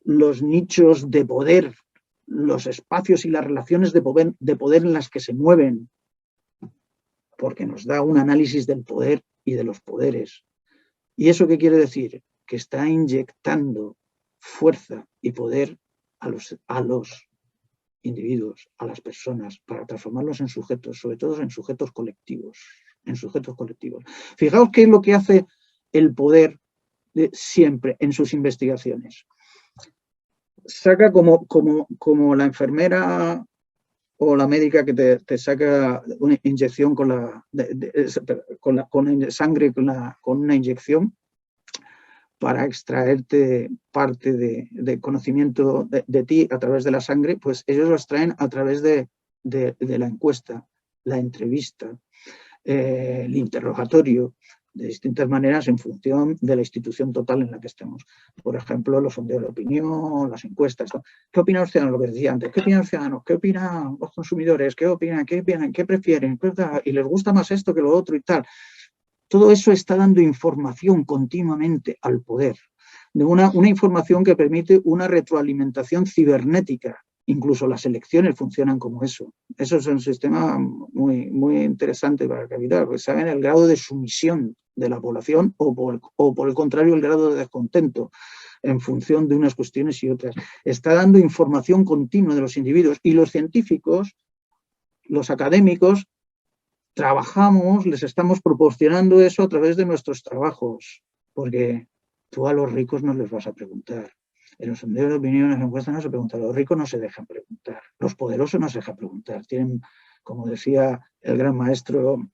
los nichos de poder los espacios y las relaciones de poder en las que se mueven, porque nos da un análisis del poder y de los poderes. ¿Y eso qué quiere decir? Que está inyectando fuerza y poder a los individuos, a las personas, para transformarlos en sujetos, sobre todo en sujetos colectivos. Fijaos qué es lo que hace el poder siempre en sus investigaciones. Saca como la enfermera o la médica que te saca una inyección con sangre, con una inyección para extraerte parte de conocimiento de ti a través de la sangre, pues ellos lo extraen a través de la encuesta, la entrevista, el interrogatorio, de distintas maneras en función de la institución total en la que estemos. Por ejemplo, los sondeos de opinión, las encuestas. ¿Qué opinan los ciudadanos? Lo que decía antes. ¿Qué opinan los ciudadanos? ¿Qué opinan los consumidores? ¿Qué opinan? ¿Qué prefieren? ¿Y les gusta más esto que lo otro y tal? Todo eso está dando información continuamente al poder. De una información que permite una retroalimentación cibernética. Incluso las elecciones funcionan como eso. Eso es un sistema muy, muy interesante para el capital, porque saben el grado de sumisión de la población o por el contrario el grado de descontento en función de unas cuestiones y otras. Está dando información continua de los individuos y los científicos, los académicos, trabajamos, les estamos proporcionando eso a través de nuestros trabajos, porque tú a los ricos no les vas a preguntar. En los sondeos de opinión, en las encuestas no se pregunta, los ricos no se dejan preguntar, los poderosos no se dejan preguntar. Tienen, como decía el gran maestro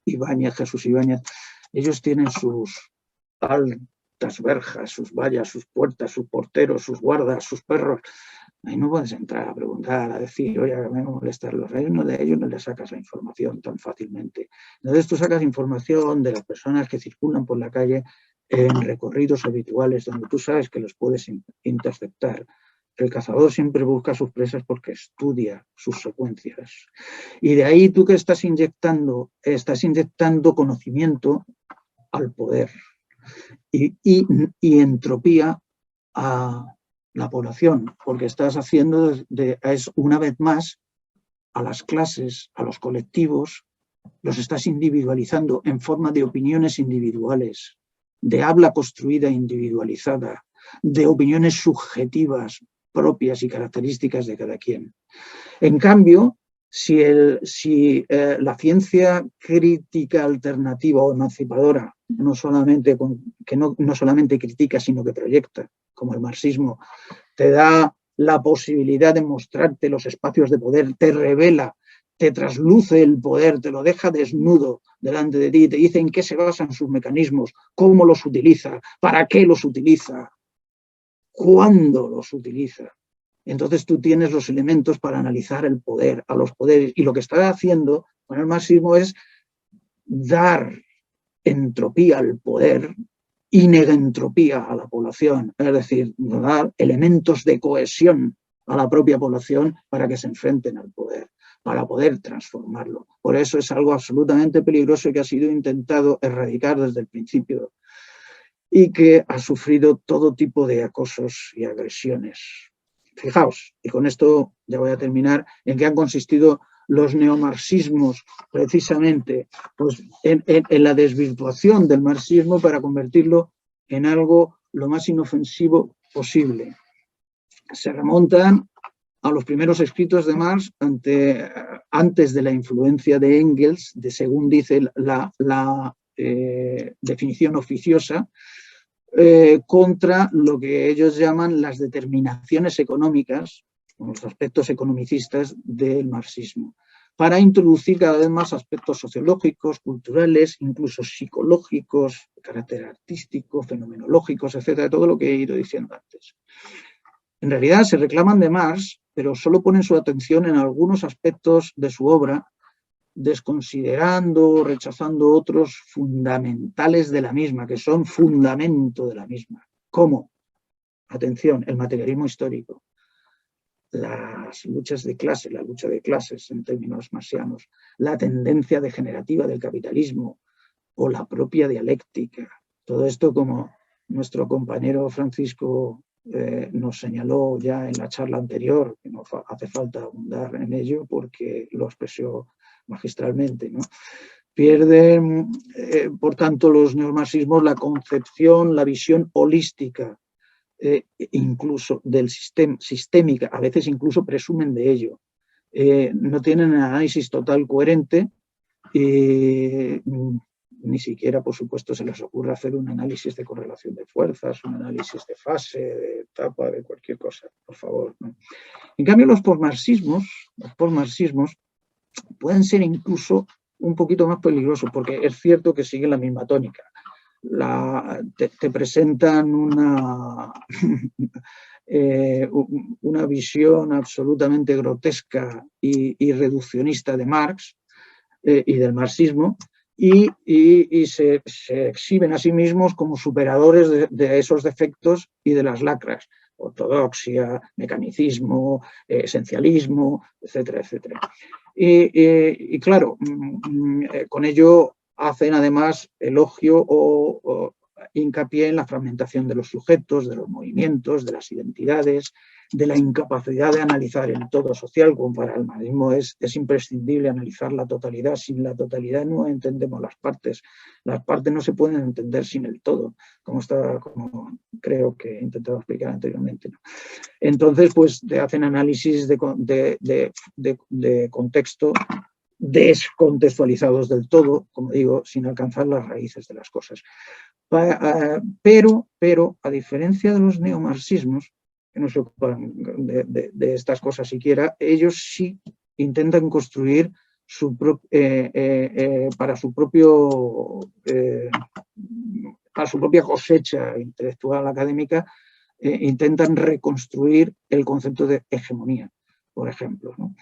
Ibáñez, Jesús Ibáñez, ellos tienen sus altas verjas, sus vallas, sus puertas, sus porteros, sus guardas, sus perros. Ahí no puedes entrar a preguntar, a decir, oye, me molestar los reinos de ellos, no les sacas la información tan fácilmente. Entonces tú sacas información de las personas que circulan por la calle en recorridos habituales donde tú sabes que los puedes interceptar. El cazador siempre busca sus presas porque estudia sus secuencias. Y de ahí tú que estás inyectando conocimiento al poder y entropía a la población, porque estás haciendo es una vez más a las clases, a los colectivos, los estás individualizando en forma de opiniones individuales, de habla construida individualizada, de opiniones subjetivas propias y características de cada quien. En cambio, si la ciencia crítica alternativa o emancipadora no solamente critica, sino que proyecta, como el marxismo, te da la posibilidad de mostrarte los espacios de poder, te revela, te trasluce el poder, te lo deja desnudo delante de ti, te dice en qué se basan sus mecanismos, cómo los utiliza, para qué los utiliza, cuándo los utiliza. Entonces tú tienes los elementos para analizar el poder, a los poderes, y lo que está haciendo con el marxismo es dar entropía al poder y negentropía a la población, es decir, dar elementos de cohesión a la propia población para que se enfrenten al poder, para poder transformarlo. Por eso es algo absolutamente peligroso y que ha sido intentado erradicar desde el principio y que ha sufrido todo tipo de acosos y agresiones. Fijaos, y con esto ya voy a terminar, en qué han consistido los neomarxismos, precisamente pues, en la desvirtuación del marxismo para convertirlo en algo lo más inofensivo posible. Se remontan a los primeros escritos de Marx antes de la influencia de Engels, según dice la definición oficiosa, contra lo que ellos llaman las determinaciones económicas, los aspectos economicistas del marxismo, para introducir cada vez más aspectos sociológicos, culturales, incluso psicológicos, de carácter artístico, fenomenológicos, etcétera, todo lo que he ido diciendo antes. En realidad se reclaman de Marx, pero solo ponen su atención en algunos aspectos de su obra, desconsiderando, rechazando otros fundamentales de la misma, que son fundamento de la misma. ¿Cómo? Atención, el materialismo histórico, las luchas de clase, la lucha de clases en términos marxianos, la tendencia degenerativa del capitalismo o la propia dialéctica. Todo esto, como nuestro compañero Francisco nos señaló ya en la charla anterior, que no hace falta abundar en ello porque lo expresó magistralmente, ¿no? Pierden, por tanto, los neomarxismos la concepción, la visión holística, incluso del sistémica, a veces incluso presumen de ello. No tienen análisis total coherente, ni siquiera, por supuesto, se les ocurre hacer un análisis de correlación de fuerzas, un análisis de fase, de etapa, de cualquier cosa, por favor, ¿no? En cambio, los posmarxismos pueden ser incluso un poquito más peligrosos, porque es cierto que siguen la misma tónica. Te presentan una visión absolutamente grotesca y reduccionista de Marx y del marxismo, y se exhiben a sí mismos como superadores de esos defectos y de las lacras: ortodoxia, mecanicismo, esencialismo, etcétera, etcétera. Y claro, con ello hacen además elogio o hincapié en la fragmentación de los sujetos, de los movimientos, de las identidades, de la incapacidad de analizar el todo social, como para el marxismo es imprescindible analizar la totalidad. Sin la totalidad no entendemos las partes no se pueden entender sin el todo, como creo que he intentado explicar anteriormente, ¿no? Entonces, pues te hacen análisis de contexto descontextualizados del todo, como digo, sin alcanzar las raíces de las cosas. Pero, a diferencia de los neomarxismos, que no se ocupan de estas cosas siquiera, ellos sí intentan construir para su propia cosecha intelectual académica, intentan reconstruir el concepto de hegemonía, por ejemplo, ¿no?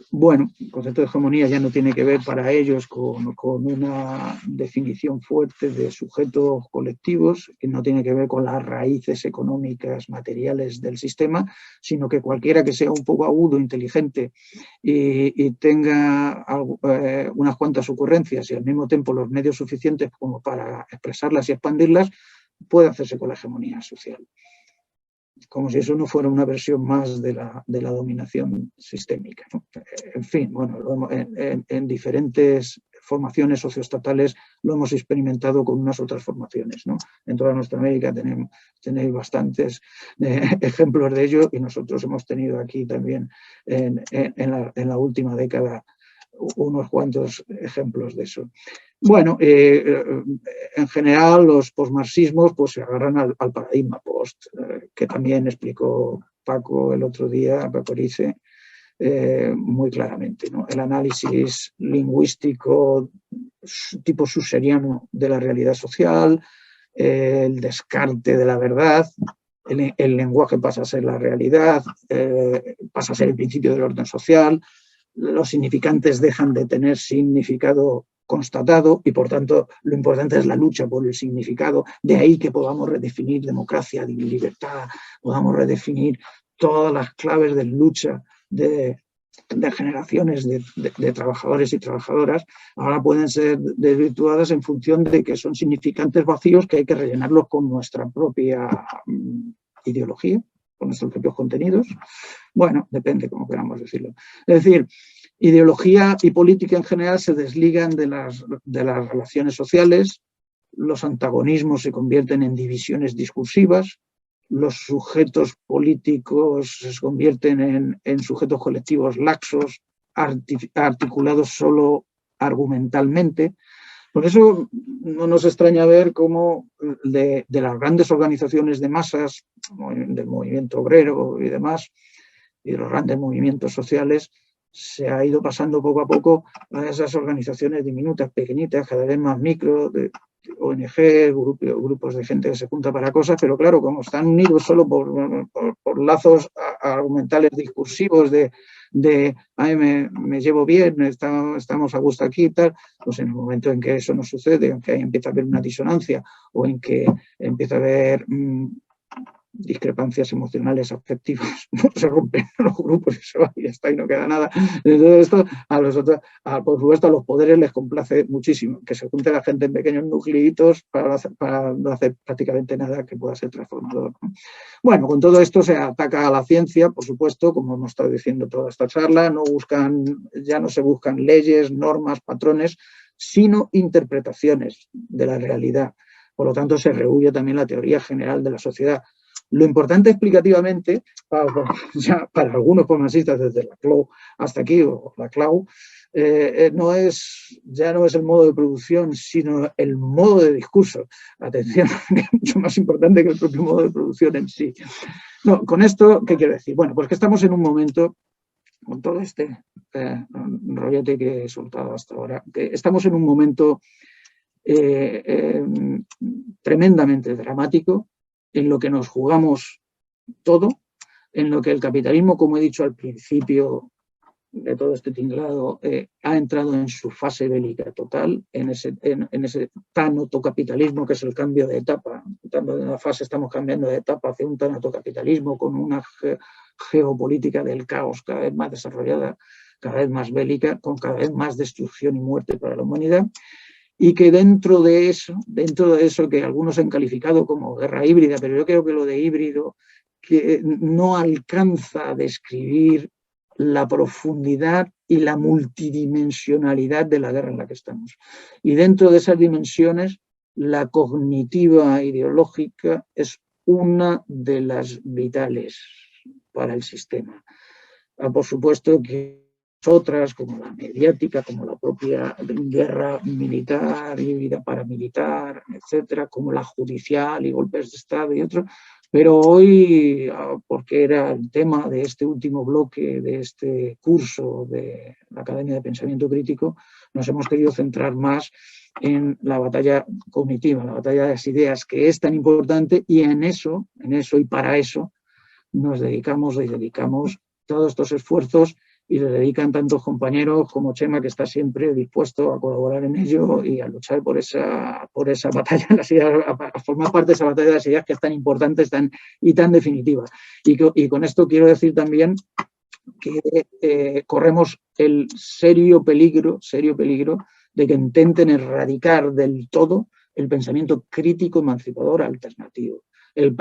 Bueno, el concepto de hegemonía ya no tiene que ver para ellos con una definición fuerte de sujetos colectivos, que no tiene que ver con las raíces económicas materiales del sistema, sino que cualquiera que sea un poco agudo, inteligente y tenga unas cuantas ocurrencias y al mismo tiempo los medios suficientes como para expresarlas y expandirlas, puede hacerse con la hegemonía social. Como si eso no fuera una versión más de la dominación sistémica, ¿no? En fin, bueno, en diferentes formaciones socioestatales lo hemos experimentado con unas otras formaciones, ¿no? En toda nuestra América tenéis bastantes ejemplos de ello, y nosotros hemos tenido aquí también en la última década unos cuantos ejemplos de eso. Bueno, en general los posmarxismos pues se agarran al paradigma post, que también explicó Paco el otro día, Paco Erice, muy claramente, ¿no? El análisis lingüístico tipo susseriano de la realidad social, el descarte de la verdad, el lenguaje pasa a ser la realidad, pasa a ser el principio del orden social, los significantes dejan de tener significado constatado y, por tanto, lo importante es la lucha por el significado. De ahí que podamos redefinir democracia, libertad, podamos redefinir todas las claves de lucha de generaciones de trabajadores y trabajadoras. Ahora pueden ser desvirtuadas en función de que son significantes vacíos que hay que rellenarlos con nuestra propia ideología, con nuestros propios contenidos. Bueno, depende cómo queramos decirlo. Es decir, ideología y política en general se desligan de las relaciones sociales, los antagonismos se convierten en divisiones discursivas, los sujetos políticos se convierten en sujetos colectivos laxos, articulados solo argumentalmente. Por eso no nos extraña ver cómo de las grandes organizaciones de masas, del movimiento obrero y demás, y de los grandes movimientos sociales, se ha ido pasando poco a poco a esas organizaciones diminutas, pequeñitas, cada vez más micro, de ONG, grupos de gente que se junta para cosas, pero claro, como están unidos solo por lazos argumentales discursivos de ay, me llevo bien, estamos a gusto aquí y tal, pues en el momento en que eso no sucede, en que empieza a haber una disonancia o en que empieza a haber discrepancias emocionales, afectivas, no se rompen los grupos y se va y ya está y no queda nada. Entonces esto por supuesto a los poderes les complace muchísimo, que se junte la gente en pequeños nucleitos para no hacer prácticamente nada que pueda ser transformador, ¿no? Bueno, con todo esto se ataca a la ciencia, por supuesto, como hemos estado diciendo toda esta charla, ya no se buscan leyes, normas, patrones, sino interpretaciones de la realidad. Por lo tanto, se rehúye también la teoría general de la sociedad. Lo importante explicativamente, ya para algunos marxistas desde la CLO hasta aquí, o la CLAU, ya no es el modo de producción, sino el modo de discurso. Atención, que es mucho más importante que el propio modo de producción en sí. No, con esto, ¿qué quiero decir? Bueno, pues que estamos en un momento, con todo este rollete que he soltado hasta ahora, que estamos en un momento tremendamente dramático, en lo que nos jugamos todo, en lo que el capitalismo, como he dicho al principio de todo este tinglado, ha entrado en su fase bélica total, en ese tanatocapitalismo que es el cambio de etapa. En una fase estamos cambiando de etapa hacia un tanatocapitalismo con una geopolítica del caos cada vez más desarrollada, cada vez más bélica, con cada vez más destrucción y muerte para la humanidad. Y que dentro de eso que algunos han calificado como guerra híbrida, pero yo creo que lo de híbrido que no alcanza a describir la profundidad y la multidimensionalidad de la guerra en la que estamos. Y dentro de esas dimensiones, la cognitiva ideológica es una de las vitales para el sistema. Por supuesto que otras, como la mediática, como la propia guerra militar, híbrida paramilitar, etcétera, como la judicial y golpes de Estado y otros. Pero hoy, porque era el tema de este último bloque, de este curso de la Academia de Pensamiento Crítico, nos hemos querido centrar más en la batalla cognitiva, la batalla de las ideas, que es tan importante, y en eso y para eso nos dedicamos todos estos esfuerzos, y le dedican tantos compañeros como Chema, que está siempre dispuesto a colaborar en ello y a luchar por esa batalla de las ideas, a formar parte de esa batalla de las ideas que es tan importante y tan definitiva. Y con esto quiero decir también que corremos el serio peligro de que intenten erradicar del todo el pensamiento crítico emancipador alternativo, el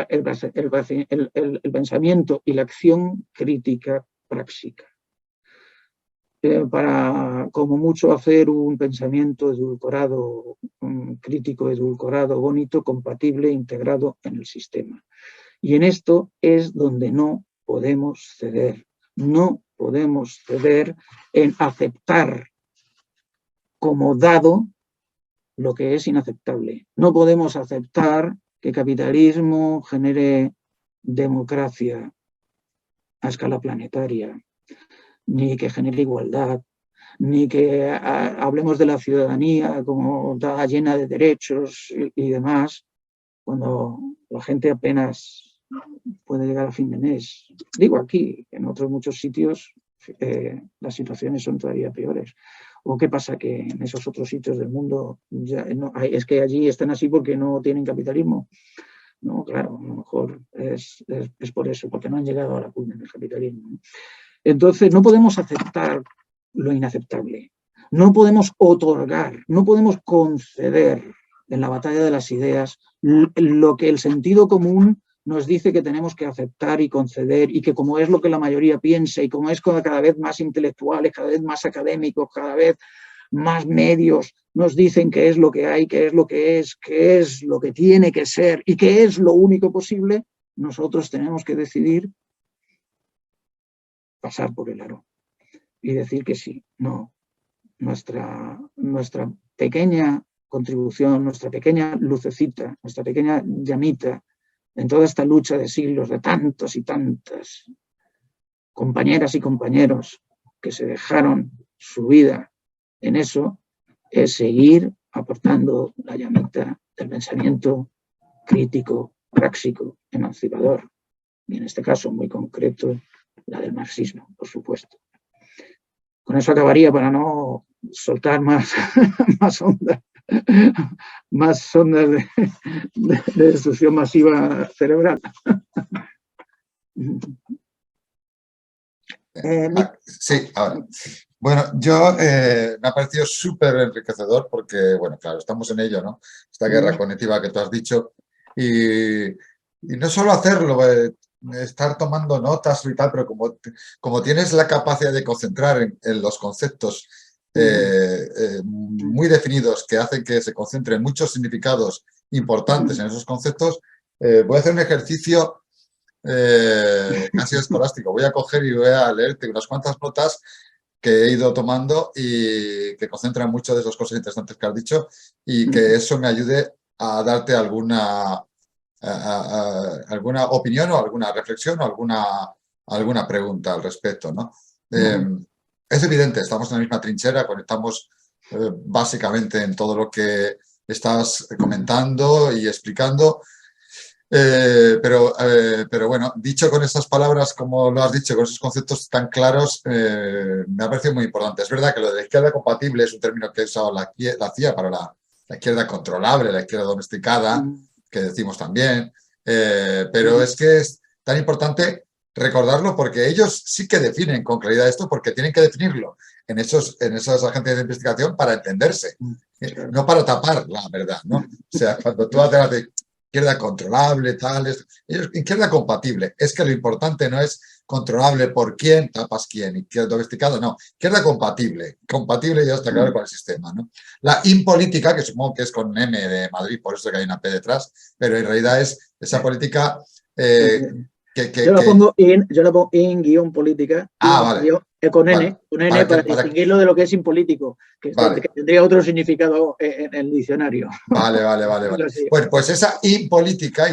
pensamiento y la acción crítica práctica. Para, como mucho, hacer un pensamiento edulcorado, crítico edulcorado, bonito, compatible, integrado en el sistema. Y en esto es donde no podemos ceder. No podemos ceder en aceptar como dado lo que es inaceptable. No podemos aceptar que el capitalismo genere democracia a escala planetaria, ni que genere igualdad, ni que hablemos de la ciudadanía como llena de derechos y demás, cuando la gente apenas puede llegar a fin de mes. Digo aquí, en otros muchos sitios las situaciones son todavía peores. ¿O qué pasa? Que en esos otros sitios del mundo es que allí están así porque no tienen capitalismo. No, claro, a lo mejor es por eso, porque no han llegado a la cumbre del capitalismo. Entonces, no podemos aceptar lo inaceptable, no podemos otorgar, no podemos conceder en la batalla de las ideas lo que el sentido común nos dice que tenemos que aceptar y conceder, y que como es lo que la mayoría piensa y como es cada vez más intelectuales, cada vez más académicos, cada vez más medios nos dicen qué es lo que hay, qué es lo que es, qué es lo que tiene que ser y qué es lo único posible, nosotros tenemos que decidir pasar por el aro y decir que sí, no. Nuestra pequeña contribución, nuestra pequeña lucecita, nuestra pequeña llamita en toda esta lucha de siglos de tantos y tantas compañeras y compañeros que se dejaron su vida en eso, es seguir aportando la llamita del pensamiento crítico, práctico, emancipador, y en este caso muy concreto la del marxismo, por supuesto. Con eso acabaría para no soltar más onda más sondas de destrucción masiva cerebral. Sí, ahora. Bueno, yo me ha parecido súper enriquecedor porque, bueno, claro, estamos en ello, ¿no? Esta guerra cognitiva que tú has dicho. Y no solo hacerlo, estar tomando notas y tal, pero como tienes la capacidad de concentrar en los conceptos muy definidos que hacen que se concentren muchos significados importantes en esos conceptos, voy a hacer un ejercicio casi escolástico. Voy a coger y voy a leerte unas cuantas notas que he ido tomando y que concentran mucho de esas cosas interesantes que has dicho y que eso me ayude a darte alguna opinión o alguna reflexión o alguna pregunta al respecto, ¿no? Es evidente, estamos en la misma trinchera, conectamos básicamente en todo lo que estás comentando y explicando. Pero bueno, dicho con esas palabras, como lo has dicho, con esos conceptos tan claros, me ha parecido muy importante. Es verdad que lo de la izquierda compatible es un término que ha usado la CIA para la izquierda controlable, la izquierda domesticada, que decimos también, pero es que es tan importante recordarlo porque ellos sí que definen con claridad esto, porque tienen que definirlo en esas agencias de investigación para entenderse, no para tapar la verdad, ¿no? O sea, cuando tú haces la izquierda controlable, tal, izquierda compatible, es que lo importante no es controlable por quién, tapas quién, izquierda domesticada, no, izquierda compatible, compatible ya está claro con el sistema, ¿no? La impolítica, que supongo que es con M de Madrid, por eso que hay una P detrás, pero en realidad es esa política yo la pongo in guión política, vale. con N para distinguirlo de lo que es impolítico, que tendría otro significado en el diccionario. Vale. Bueno, pues esa impolítica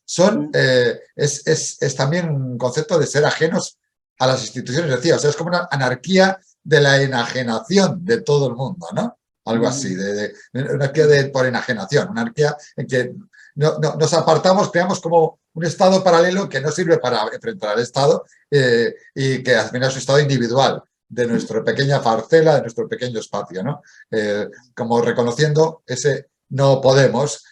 son, es también un concepto de ser ajenos a las instituciones, decía, o sea, es como una anarquía de la enajenación de todo el mundo, ¿no? Algo así, una anarquía por enajenación, una anarquía en que nos apartamos, creamos como un estado paralelo que no sirve para enfrentar al Estado y que al final es un estado individual de nuestra pequeña parcela, de nuestro pequeño espacio, ¿no? Como reconociendo ese no podemos,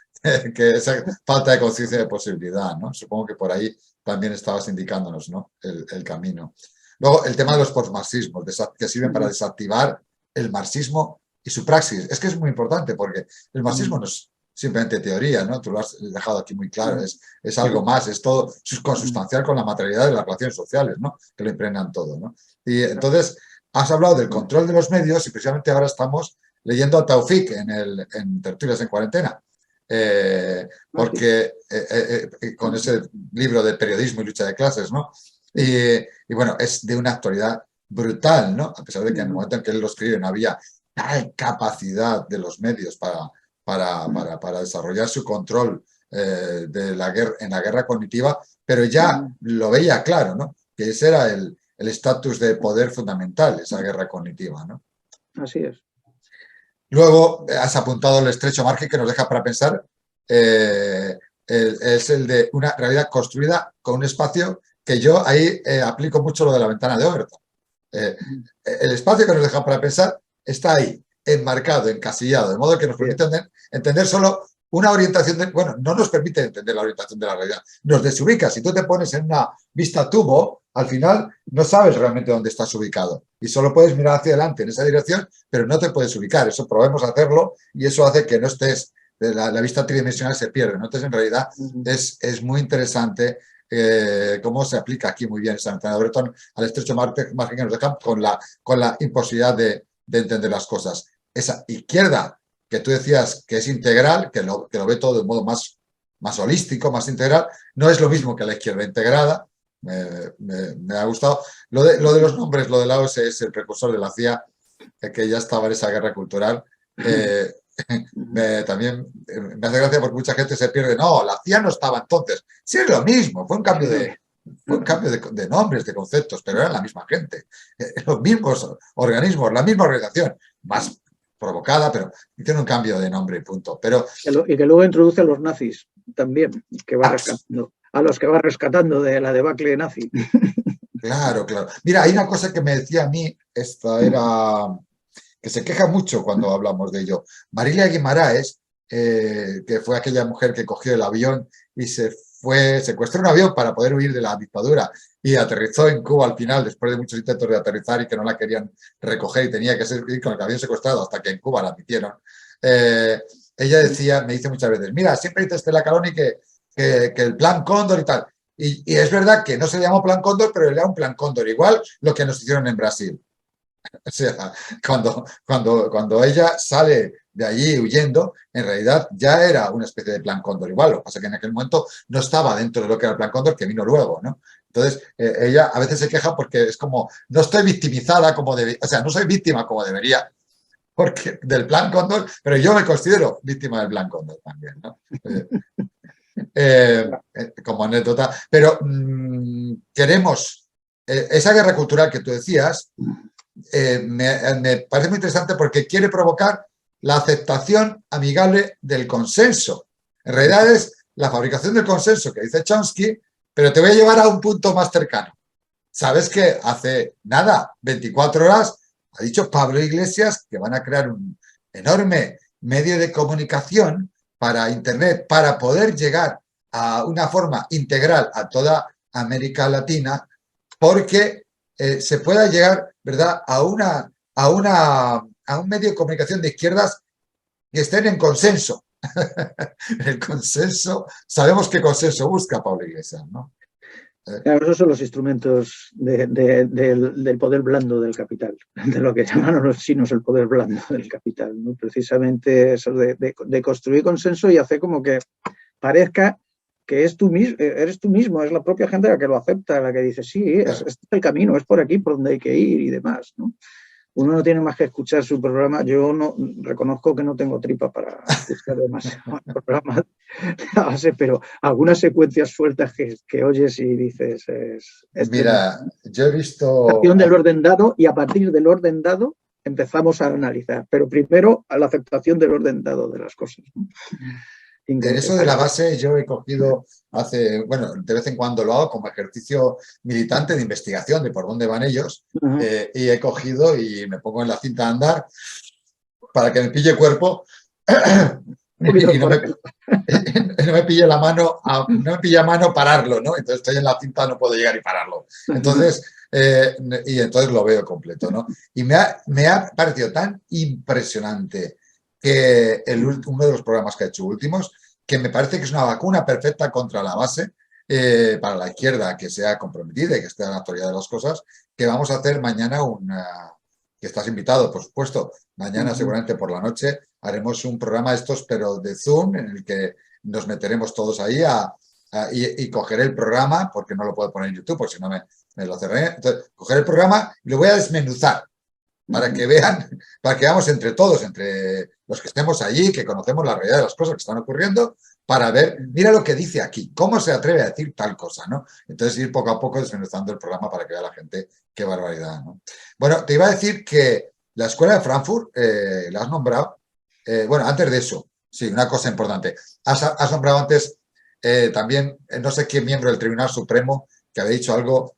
que esa falta de conciencia de posibilidad, ¿no? Supongo que por ahí también estabas indicándonos, ¿no? El camino. Luego, el tema de los postmarxismos, que sirven para desactivar el marxismo y su praxis. Es que es muy importante porque el marxismo no es simplemente teoría, ¿no? Tú lo has dejado aquí muy claro, es algo más, es todo consustancial con la materialidad de las relaciones sociales, ¿no? Que lo impregnan todo, ¿no? Y entonces, has hablado del control de los medios y precisamente ahora estamos leyendo a Taufik en Tertulias en Cuarentena, porque con ese libro de periodismo y lucha de clases, ¿no? Y bueno, es de una actualidad brutal, ¿no? A pesar de que en el momento en que él lo escribe no había tal capacidad de los medios para desarrollar su control en la guerra cognitiva, pero ya lo veía claro, ¿no? Que ese era el estatus de poder fundamental, esa guerra cognitiva, ¿no? Así es. Luego has apuntado el estrecho margen que nos deja para pensar, es el de una realidad construida con un espacio que yo ahí aplico mucho lo de la ventana de Overton. El espacio que nos deja para pensar está ahí, enmarcado, encasillado, de modo que nos permite entender solo una orientación, bueno, no nos permite entender la orientación de la realidad, nos desubica. Si tú te pones en una vista tubo, al final no sabes realmente dónde estás ubicado y solo puedes mirar hacia adelante en esa dirección, pero no te puedes ubicar. Eso probemos hacerlo y eso hace que no estés, la vista tridimensional se pierde, ¿no? Entonces, en realidad, es muy interesante cómo se aplica aquí muy bien esa ventana de Overton al estrecho margen que nos dejan con la imposibilidad de entender las cosas. Esa izquierda que tú decías que es integral, que lo ve todo de un modo más holístico, más integral, no es lo mismo que la izquierda integrada. Me ha gustado. Lo de los nombres, lo de la OSS, el precursor de la CIA, que ya estaba en esa guerra cultural, también me hace gracia porque mucha gente se pierde. No, la CIA no estaba entonces. Sí, es lo mismo, fue un cambio de nombres, de conceptos, pero eran la misma gente. Los mismos organismos, la misma organización, más provocada, pero hicieron un cambio de nombre y punto. Y que luego introduce a los nazis también, que va rescatando, a los que va rescatando de la debacle nazi. Claro. Mira, hay una cosa que me decía a mí, esta era que se queja mucho cuando hablamos de ello. Marilia Guimaraes que fue aquella mujer que cogió el avión y secuestró un avión para poder huir de la dictadura y aterrizó en Cuba al final, después de muchos intentos de aterrizar y que no la querían recoger y tenía que ir con el avión secuestrado hasta que en Cuba la admitieron. Ella decía, me dice muchas veces, mira, siempre dice Estela Caroni que el plan Cóndor y tal. Y es verdad que no se llamó plan Cóndor, pero era un plan Cóndor igual lo que nos hicieron en Brasil. O sea, cuando ella sale de allí huyendo, en realidad ya era una especie de plan Cóndor igual. Lo que pasa es que en aquel momento no estaba dentro de lo que era el plan Cóndor, que vino luego, ¿no? Entonces, ella a veces se queja porque es como, no estoy victimizada como debería, o sea, no soy víctima como debería porque, del plan Cóndor, pero yo me considero víctima del plan Cóndor también, ¿no? Como anécdota. Pero queremos, esa guerra cultural que tú decías, me parece muy interesante porque quiere provocar la aceptación amigable del consenso. En realidad es la fabricación del consenso que dice Chomsky, pero te voy a llevar a un punto más cercano. ¿Sabes que hace nada, 24 horas, ha dicho Pablo Iglesias que van a crear un enorme medio de comunicación para Internet para poder llegar a una forma integral a toda América Latina porque se pueda llegar, ¿verdad?, a un medio de comunicación de izquierdas que estén en consenso. El consenso, sabemos qué consenso busca Pablo Iglesias, ¿no? Claro, esos son los instrumentos del poder blando del capital, de lo que llaman los chinos el poder blando del capital, ¿no? Precisamente eso de construir consenso y hacer como que parezca que eres tú mismo, es la propia gente la que lo acepta, la que dice, sí, este es el camino, es por aquí por donde hay que ir y demás, ¿no? Uno no tiene más que escuchar su programa. Yo no reconozco que no tengo tripa para escuchar demasiado programas de la base, pero algunas secuencias sueltas que oyes y dices mira, yo he visto del orden dado y a partir del orden dado empezamos a analizar, pero primero a la aceptación del orden dado de las cosas, ¿no? En eso de la base yo he cogido bueno, de vez en cuando lo hago como ejercicio militante de investigación de por dónde van ellos, y he cogido y me pongo en la cinta de andar para que me pille cuerpo y no me pille la mano, no me pille a mano pararlo, ¿no? Entonces estoy en la cinta, no puedo llegar y pararlo. Entonces, entonces lo veo completo, ¿no? Y me ha parecido tan impresionante que uno de los programas que ha hecho últimos, que me parece que es una vacuna perfecta contra la base para la izquierda que sea comprometida y que esté a la actualidad de las cosas, que vamos a hacer mañana que estás invitado, por supuesto, mañana seguramente por la noche haremos un programa de estos, pero de Zoom, en el que nos meteremos todos ahí y cogeré el programa, porque no lo puedo poner en YouTube, porque si no me lo cerré. Entonces, cogeré el programa y lo voy a desmenuzar para que vean, para que veamos entre todos, entre los que estemos allí, que conocemos la realidad de las cosas que están ocurriendo, para ver, mira lo que dice aquí, cómo se atreve a decir tal cosa, ¿no? Entonces ir poco a poco desmenuzando el programa para que vea la gente qué barbaridad, ¿no? Bueno, te iba a decir que la escuela de Frankfurt, la has nombrado, bueno, antes de eso, sí, una cosa importante, has nombrado antes también, no sé qué miembro del Tribunal Supremo que había dicho algo,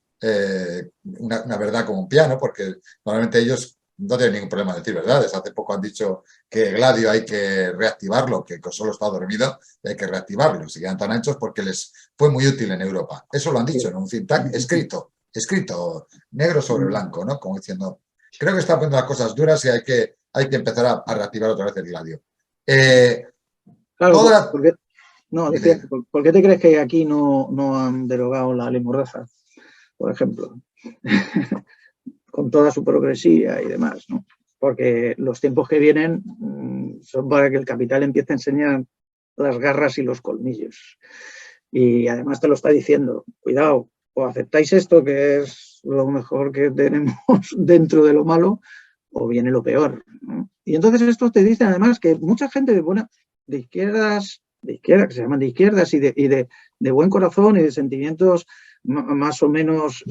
una verdad como un piano, porque normalmente ellos no tienen ningún problema de decir verdades. Hace poco han dicho que Gladio hay que reactivarlo, que solo está dormido y hay que reactivarlo. Se quedan tan anchos porque les fue muy útil en Europa. Eso lo han dicho en un think tank escrito, negro sobre blanco, ¿no? Como diciendo, creo que está poniendo las cosas duras y hay que empezar a reactivar otra vez el Gladio. Claro, ¿por qué te crees que aquí no han derogado la ley Mordaza, por ejemplo? Con toda su progresía y demás, ¿no? Porque los tiempos que vienen son para que el capital empiece a enseñar las garras y los colmillos. Y además te lo está diciendo, cuidado, o aceptáis esto, que es lo mejor que tenemos dentro de lo malo, o viene lo peor, ¿no? Y entonces esto te dice además que mucha gente de izquierdas, que se llaman de izquierdas y de buen corazón y de sentimientos más o menos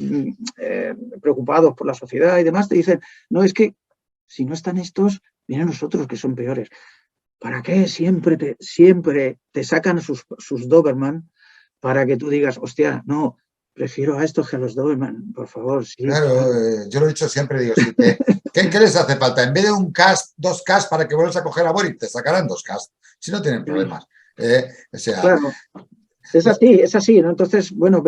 preocupados por la sociedad y demás, te dicen, no, es que si no están estos, vienen los otros que son peores. ¿Para qué siempre te sacan sus Doberman para que tú digas, hostia, no, prefiero a estos que a los Doberman, por favor? Sí, claro, yo lo he dicho siempre, digo, ¿qué les hace falta? En vez de un cast, 2 cast para que vuelvas a coger a Boric, te sacarán 2 cast. si no tienen problemas. O sea, Claro. Es así, ¿no? Entonces, bueno,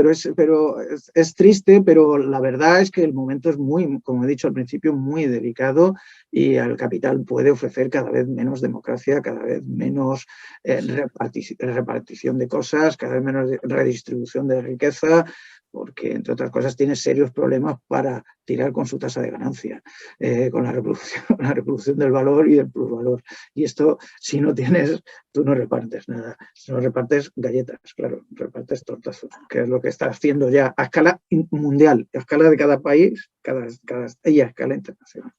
es triste, pero la verdad es que el momento es muy, como he dicho al principio, muy delicado y el capital puede ofrecer cada vez menos democracia, cada vez menos repartición de cosas, cada vez menos redistribución de riqueza, porque, entre otras cosas, tiene serios problemas para tirar con su tasa de ganancia, con la reproducción del valor y del plusvalor. Y esto, si no tienes, tú no repartes nada, no repartes galletas, claro, repartes tortas, que es lo que está haciendo ya a escala mundial, a escala de cada país, y a escala internacional.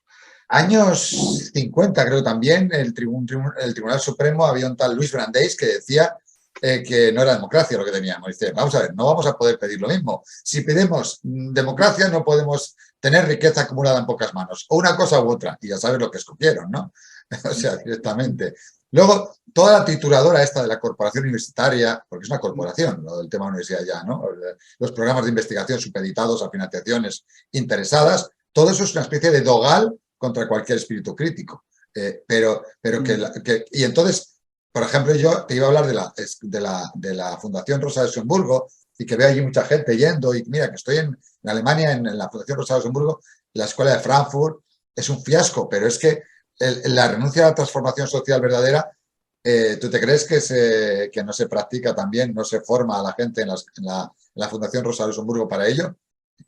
años 50 creo también, el Tribunal Supremo había un tal Luis Brandeis que decía que no era democracia lo que teníamos. Dice, vamos a ver, no vamos a poder pedir lo mismo. Si pedimos democracia no podemos tener riqueza acumulada en pocas manos, o una cosa u otra, y ya sabes lo que escogieron, ¿no? O sea, directamente. Luego, toda la trituradora esta de la corporación universitaria, porque es una corporación, lo del tema universidad ya, ¿no? Los programas de investigación supeditados a financiaciones interesadas, todo eso es una especie de dogal contra cualquier espíritu crítico. Y entonces, por ejemplo, yo te iba a hablar de la Fundación Rosa de Luxemburgo y que veo allí mucha gente yendo y mira que estoy en Alemania, en la Fundación Rosa de Luxemburgo, la escuela de Frankfurt, es un fiasco, pero es que la renuncia a la transformación social verdadera, ¿tú te crees que no se practica también, no se forma a la gente en la Fundación Rosa de Luxemburgo para ello?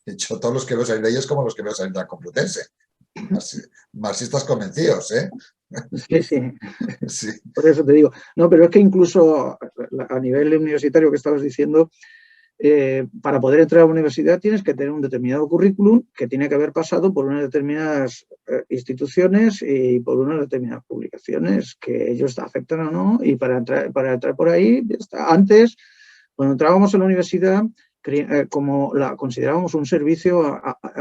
De hecho, todos los que veo salir de ellos como los que veo salir de la Complutense. Marxistas convencidos, ¿eh? Sí, sí. Sí. Por eso te digo. No, pero es que incluso a nivel universitario que estabas diciendo, para poder entrar a la universidad tienes que tener un determinado currículum que tiene que haber pasado por unas determinadas instituciones y por unas determinadas publicaciones que ellos aceptan o no, y para entrar por ahí, antes, cuando entrábamos a la universidad, como la considerábamos un servicio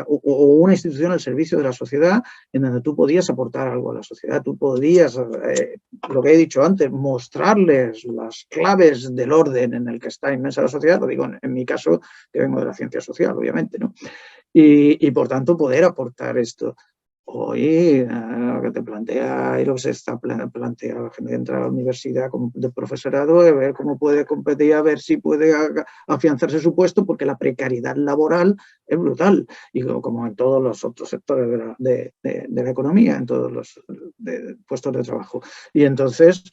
o una institución al servicio de la sociedad, en donde tú podías aportar algo a la sociedad, tú podías, lo que he dicho antes, mostrarles las claves del orden en el que está inmensa la sociedad, lo digo en mi caso, que vengo de la ciencia social, obviamente, ¿no? Y por tanto poder aportar esto. Hoy lo que te plantea y lo que se está planteando la gente que entra a la universidad de profesorado es ver cómo puede competir, a ver si puede afianzarse su puesto, porque la precariedad laboral es brutal, y como en todos los otros sectores de la economía, en todos los puestos de trabajo. Y entonces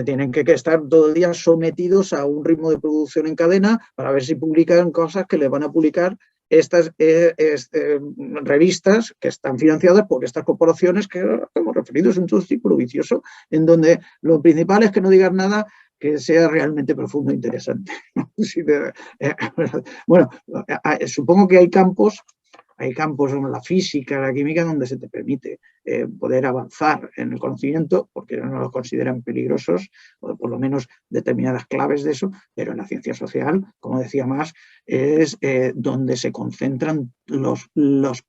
tienen que estar todo el día sometidos a un ritmo de producción en cadena para ver si publican cosas que les van a publicar estas revistas que están financiadas por estas corporaciones que hemos referido. Es un círculo vicioso en donde lo principal es que no digas nada que sea realmente profundo e interesante. Bueno, supongo que hay campos como la física, la química, donde se te permite poder avanzar en el conocimiento, porque no los consideran peligrosos, o por lo menos determinadas claves de eso, pero en la ciencia social, como decía más, es donde se concentran los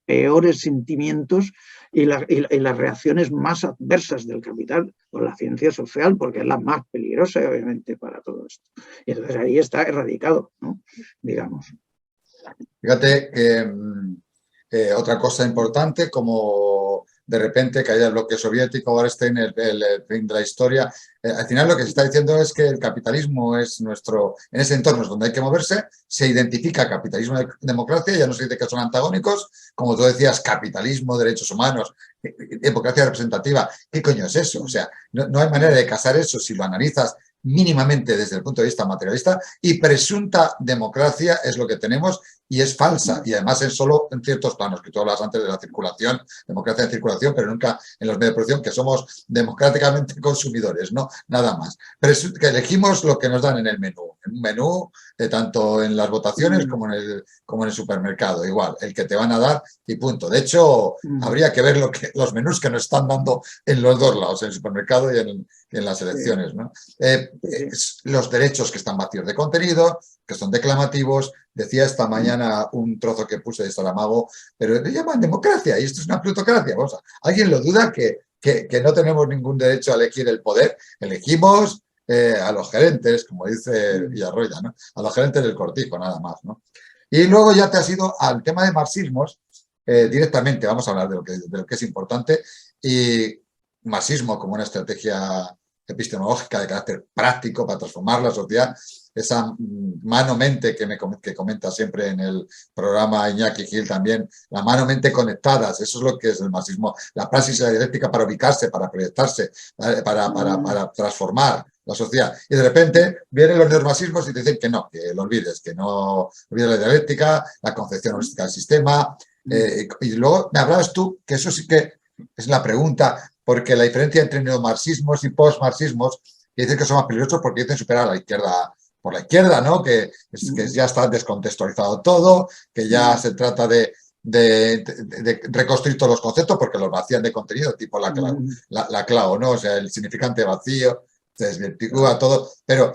peores sentimientos y las reacciones más adversas del capital por la ciencia social, porque es la más peligrosa, obviamente, para todo esto. Y entonces ahí está erradicado, ¿no? Digamos. Fíjate que otra cosa importante, como de repente caía el bloque soviético, ahora está en el fin de la historia. Al final lo que se está diciendo es que el capitalismo es nuestro, en ese entorno es donde hay que moverse, se identifica capitalismo y democracia, ya no se dice que son antagónicos, como tú decías, capitalismo, derechos humanos, democracia representativa. ¿Qué coño es eso? O sea, no hay manera de casar eso si lo analizas mínimamente desde el punto de vista materialista, y presunta democracia es lo que tenemos y es falsa, y además es solo en ciertos planos, que tú hablas antes de la circulación, democracia de circulación, pero nunca en los medios de producción, que somos democráticamente consumidores, ¿no? Nada más. Pero que elegimos lo que nos dan en el menú, en un menú tanto en las votaciones como en el supermercado, igual, el que te van a dar y punto. De hecho, habría que ver los menús que nos están dando en los dos lados, en el supermercado y en las elecciones, ¿no? Los derechos que están vacíos de contenido, que son declamativos. Decía esta mañana un trozo que puse de Saramago, pero le llaman democracia y esto es una plutocracia. Vamos, ¿alguien lo duda que no tenemos ningún derecho a elegir el poder? Elegimos a los gerentes, como dice Villarroya, ¿no? A los gerentes del cortijo, nada más, ¿no? Y luego ya te has ido al tema de marxismos, directamente vamos a hablar de lo que es importante, y marxismo como una estrategia epistemológica de carácter práctico para transformar la sociedad, esa mano-mente que comenta siempre en el programa Iñaki Gil también, la mano-mente conectadas, eso es lo que es el marxismo, la praxis y la dialéctica para ubicarse, para proyectarse, para transformar la sociedad. Y de repente vienen los neomarxismos y te dicen que no, que lo olvides, que no olvides la dialéctica, la concepción holística del sistema. Y luego me hablabas tú, que eso sí que es la pregunta, porque la diferencia entre neomarxismos y postmarxismos, que dicen que son más peligrosos porque dicen superar a la izquierda por la izquierda, ¿no? Que ya está descontextualizado todo, que ya se trata de reconstruir todos los conceptos porque los vacían de contenido, tipo la clavo, ¿no? O sea, el significante vacío, se desvirtúa todo, pero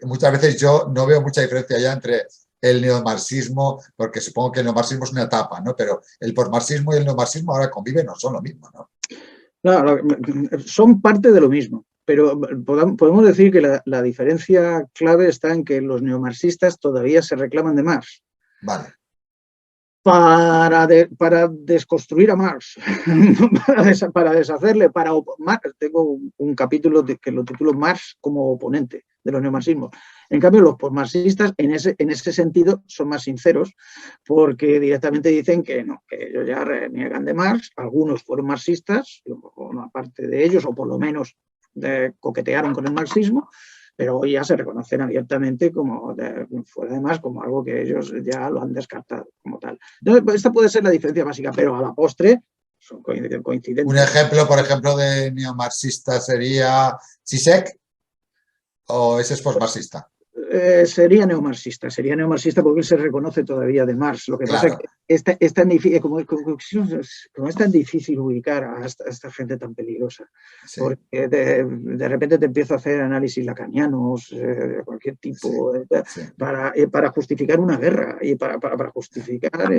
muchas veces yo no veo mucha diferencia ya entre el neomarxismo, porque supongo que el neomarxismo es una etapa, ¿no? Pero el postmarxismo y el neomarxismo ahora conviven, no son lo mismo, ¿no? Claro, son parte de lo mismo, pero podemos decir que la diferencia clave está en que los neomarxistas todavía se reclaman de Marx. Vale. Para desconstruir a Marx, para deshacerle, tengo un capítulo que lo titulo Marx como oponente de los neomarxismos. En cambio, los postmarxistas en ese sentido son más sinceros porque directamente dicen que no, que ellos ya reniegan de Marx, algunos fueron marxistas, una parte de ellos, o por lo menos coquetearon con el marxismo, pero hoy ya se reconocen abiertamente como, fuera de más, como algo que ellos ya lo han descartado como tal. Entonces, esta puede ser la diferencia básica, pero a la postre son coincidentes. Un ejemplo, por ejemplo, de neomarxista sería Zizek, ¿o ese es postmarxista? Sería neomarxista porque él se reconoce todavía de Marx. Lo que pasa es que es tan difícil, como es tan difícil ubicar a esta gente tan peligrosa, sí. Porque de repente te empieza a hacer análisis lacanianos, de cualquier tipo, sí. Para justificar una guerra y para justificar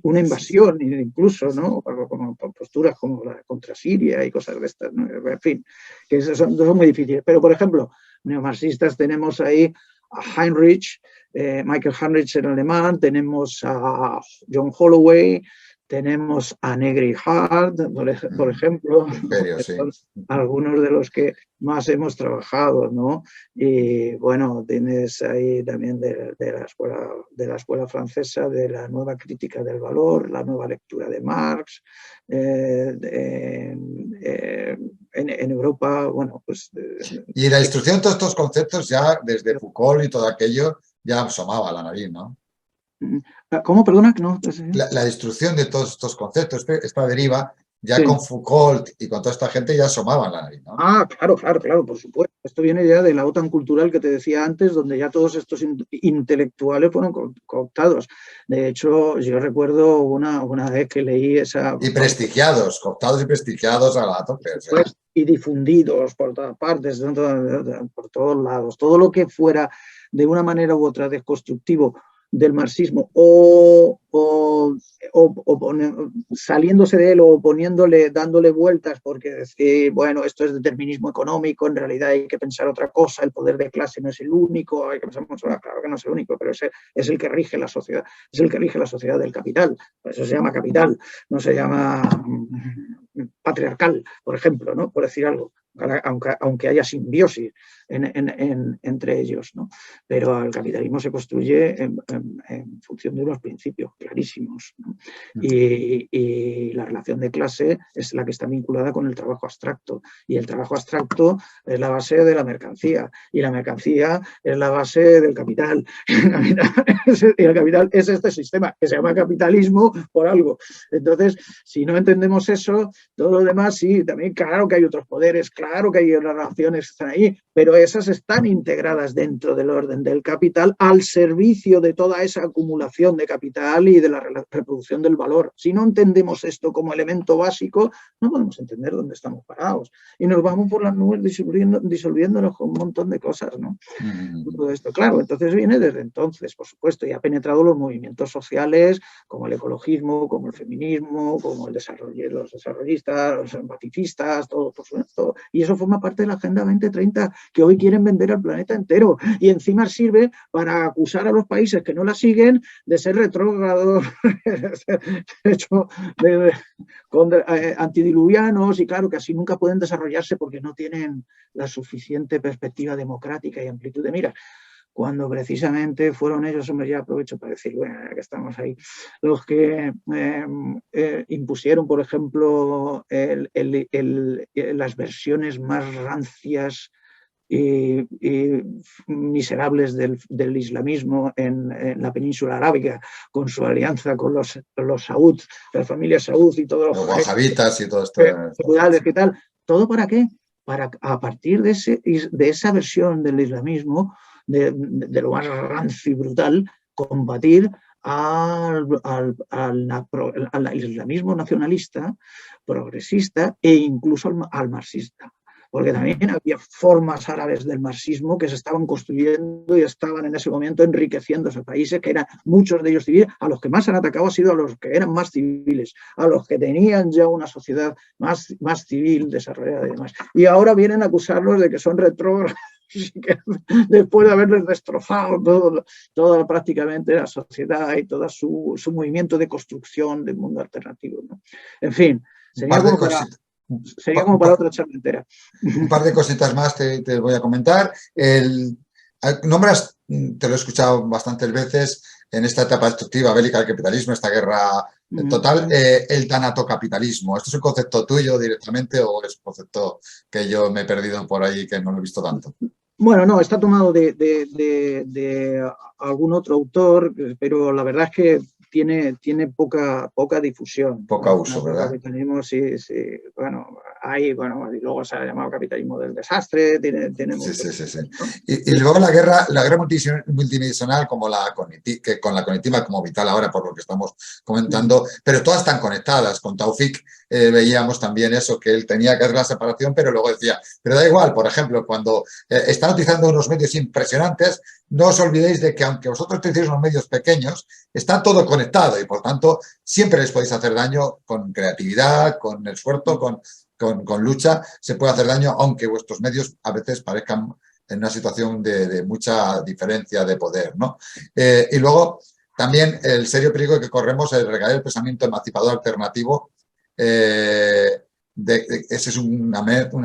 una invasión incluso, ¿no? Como posturas como la contra Siria y cosas de estas, ¿no? En fin, que son muy difíciles. Pero, por ejemplo, neomarxistas tenemos ahí a Heinrich, Michael Heinrich en alemán, tenemos a John Holloway, tenemos a Negri Hart, por ejemplo, Imperio, sí. algunos de los que más hemos trabajado, ¿no? Y bueno, tienes ahí también de la escuela francesa, de la nueva crítica del valor, la nueva lectura de Marx, en Europa, bueno, pues... Y la instrucción de todos estos conceptos ya desde Foucault y todo aquello ya asomaba a la nariz, ¿no? ¿Cómo? Perdona, que no. La destrucción de todos estos conceptos, esta deriva, ya sí. Con Foucault y con toda esta gente ya asomaban la nariz, ¿no? Ah, claro, por supuesto. Esto viene ya de la OTAN cultural que te decía antes, donde ya todos estos intelectuales fueron cooptados. De hecho, yo recuerdo una vez que leí esa... Y prestigiados, cooptados y prestigiados a la tope. Pues, y difundidos por todas partes, por todos lados. Todo lo que fuera de una manera u otra desconstructivo del marxismo o saliéndose de él o dándole vueltas porque decir, bueno, esto es determinismo económico, en realidad hay que pensar otra cosa, el poder de clase no es el único, hay que pensar, claro que no es el único, pero es el que rige la sociedad, es el que rige la sociedad del capital, por eso se llama capital, no se llama patriarcal, por ejemplo, ¿no? Por decir algo. Aunque haya simbiosis entre ellos, ¿no? Pero el capitalismo se construye en función de unos principios clarísimos, ¿no? Y la relación de clase es la que está vinculada con el trabajo abstracto, y el trabajo abstracto es la base de la mercancía, y la mercancía es la base del capital, y el capital es este sistema que se llama capitalismo por algo. Entonces, si no entendemos eso, todo lo demás sí, también claro que hay otros poderes, claro que hay relaciones que están ahí, pero esas están integradas dentro del orden del capital al servicio de toda esa acumulación de capital y de la reproducción del valor. Si no entendemos esto como elemento básico, no podemos entender dónde estamos parados y nos vamos por las nubes disolviéndonos con un montón de cosas, ¿no? Todo esto, claro, entonces viene desde entonces, por supuesto, y ha penetrado los movimientos sociales como el ecologismo, como el feminismo, como los desarrollistas, los pacifistas, todo, por supuesto. Y eso forma parte de la Agenda 2030, que hoy quieren vender al planeta entero y encima sirve para acusar a los países que no la siguen de ser retrógrados, antidiluvianos, y claro que así nunca pueden desarrollarse porque no tienen la suficiente perspectiva democrática y amplitud de miras, cuando precisamente fueron ellos, hombre, ya aprovecho para decir, bueno, que estamos ahí, los que impusieron, por ejemplo, las versiones más rancias y miserables del islamismo en la península arábiga, con su alianza con los Saud, la familia Saud y todos los wahabitas y todo esto. feudales y tal. ¿Todo para qué? Para, a partir de esa versión del islamismo, de lo más rancio y brutal, combatir al islamismo nacionalista, progresista e incluso al marxista. Porque también había formas árabes del marxismo que se estaban construyendo y estaban en ese momento enriqueciendo esos países, que eran muchos de ellos civiles. A los que más han atacado ha sido a los que eran más civiles, a los que tenían ya una sociedad más civil desarrollada y demás. Y ahora vienen a acusarlos de que son retrógrados, después de haberles destrozado toda prácticamente la sociedad y todo su movimiento de construcción del mundo alternativo, ¿no? En fin, sería como para otra charla entera. Un par de cositas más te voy a comentar. Nombras, te lo he escuchado bastantes veces, en esta etapa destructiva bélica del capitalismo, esta guerra total, el tanatocapitalismo. ¿Esto es un concepto tuyo directamente o es un concepto que yo me he perdido por ahí y que no lo he visto tanto? Bueno, no, está tomado de algún otro autor, pero la verdad es que tiene poca difusión. Poca uso, ¿verdad? Sí, bueno, y luego se ha llamado capitalismo del desastre, tiene mucho. Sí. Y luego la guerra multidimensional con la cognitiva como vital ahora, por lo que estamos comentando, pero todas están conectadas. Con Taufik veíamos también eso, que él tenía que hacer la separación, pero luego decía, pero da igual, por ejemplo, cuando están utilizando unos medios impresionantes, no os olvidéis de que aunque vosotros utilicéis unos medios pequeños, está todo conectado y por tanto siempre les podéis hacer daño con creatividad, con esfuerzo, con lucha, se puede hacer daño aunque vuestros medios a veces parezcan en una situación de mucha diferencia de poder, ¿no? Y luego también el serio peligro que corremos es recaer el pensamiento emancipador alternativo. Esa es una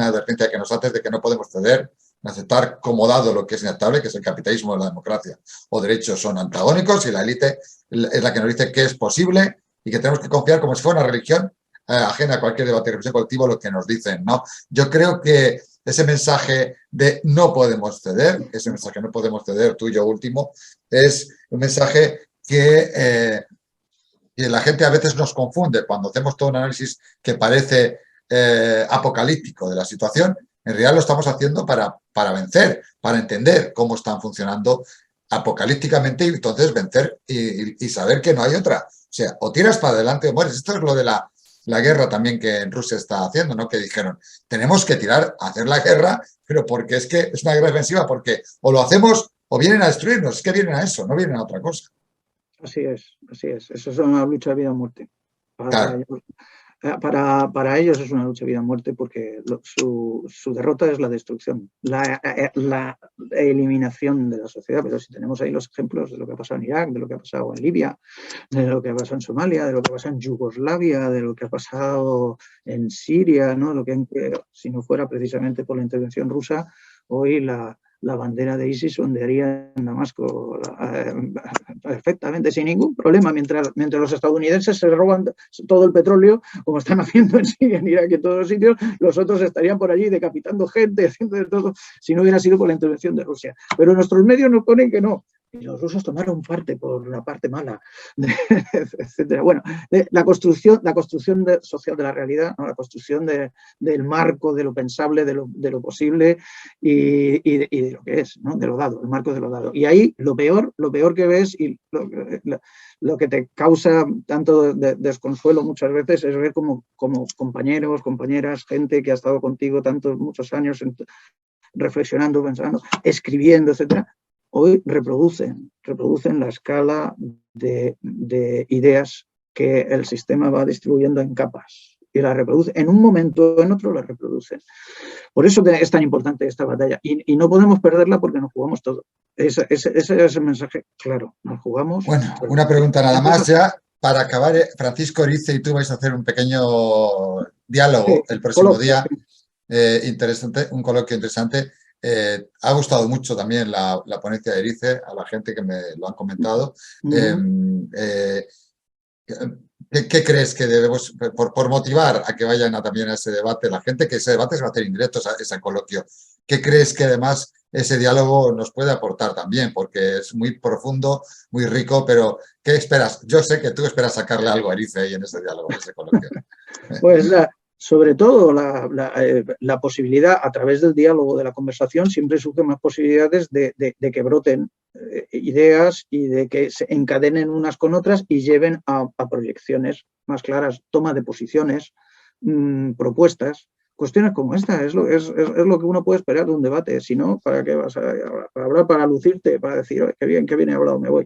advertencia que nos hace de que no podemos ceder, aceptar como dado lo que es inaceptable, que es el capitalismo, la democracia o derechos son antagónicos y la élite es la que nos dice que es posible y que tenemos que confiar como si fuera una religión ajena a cualquier debate de reflexión colectivo lo que nos dicen, ¿no? Yo creo que ese mensaje de no podemos ceder, ese mensaje no podemos ceder, tuyo último, es un mensaje que la gente a veces nos confunde cuando hacemos todo un análisis que parece apocalíptico de la situación. En realidad lo estamos haciendo para vencer, para entender cómo están funcionando apocalípticamente y entonces vencer y saber que no hay otra. O sea, o tiras para adelante o mueres. Esto es lo de la guerra también que en Rusia está haciendo, ¿no? Que dijeron, tenemos que tirar a hacer la guerra, pero porque es que es una guerra defensiva, porque o lo hacemos o vienen a destruirnos. Es que vienen a eso, no vienen a otra cosa. Así es. Eso es una lucha de vida o muerte. Claro. Para ellos es una lucha de vida o muerte porque su derrota es la destrucción, la eliminación de la sociedad. Pero si tenemos ahí los ejemplos de lo que ha pasado en Irak, de lo que ha pasado en Libia, de lo que ha pasado en Somalia, de lo que ha pasado en Yugoslavia, de lo que ha pasado en Siria, ¿no? Si no fuera precisamente por la intervención rusa, hoy la bandera de ISIS ondearía en Damasco perfectamente, sin ningún problema, mientras los estadounidenses se roban todo el petróleo, como están haciendo en Siria, en Irak y en todos los sitios, los otros estarían por allí decapitando gente, haciendo de todo, si no hubiera sido por la intervención de Rusia. Pero nuestros medios nos ponen que no. Y los rusos tomaron parte por la parte mala, etcétera. Bueno, la construcción social de la realidad, ¿no? La construcción del marco de lo pensable, de lo posible y de lo que es, ¿no? De lo dado, el marco de lo dado. Y ahí lo peor que ves y lo que te causa tanto desconsuelo muchas veces es ver como compañeros, compañeras, gente que ha estado contigo muchos años reflexionando, pensando, escribiendo, etcétera. Hoy reproducen la escala de ideas que el sistema va distribuyendo en capas. y la reproducen. En un momento o en otro la reproducen. Por eso es tan importante esta batalla. Y no podemos perderla porque nos jugamos todo. Ese es el mensaje claro. Nos jugamos. Bueno, una pregunta nada más ya. Para acabar, Francisco Erice y tú vais a hacer un pequeño diálogo el próximo día. Interesante, un coloquio interesante. Ha gustado mucho también la ponencia de Erice, a la gente que me lo han comentado. ¿Qué crees que debemos, por motivar a que vayan también a ese debate, la gente, que ese debate se va a hacer en directo, ese coloquio? ¿Qué crees que además ese diálogo nos puede aportar también? Porque es muy profundo, muy rico, pero ¿qué esperas? Yo sé que tú esperas sacarle algo a Erice ahí en ese diálogo, en ese coloquio. Pues sobre todo la posibilidad, a través del diálogo, de la conversación, siempre surgen más posibilidades de que broten ideas y de que se encadenen unas con otras y lleven a proyecciones más claras, toma de posiciones, propuestas. Cuestiones como esta es lo que uno puede esperar de un debate. Si no, ¿para qué vas a hablar? Para hablar, para lucirte, para decir, qué bien he hablado, me voy.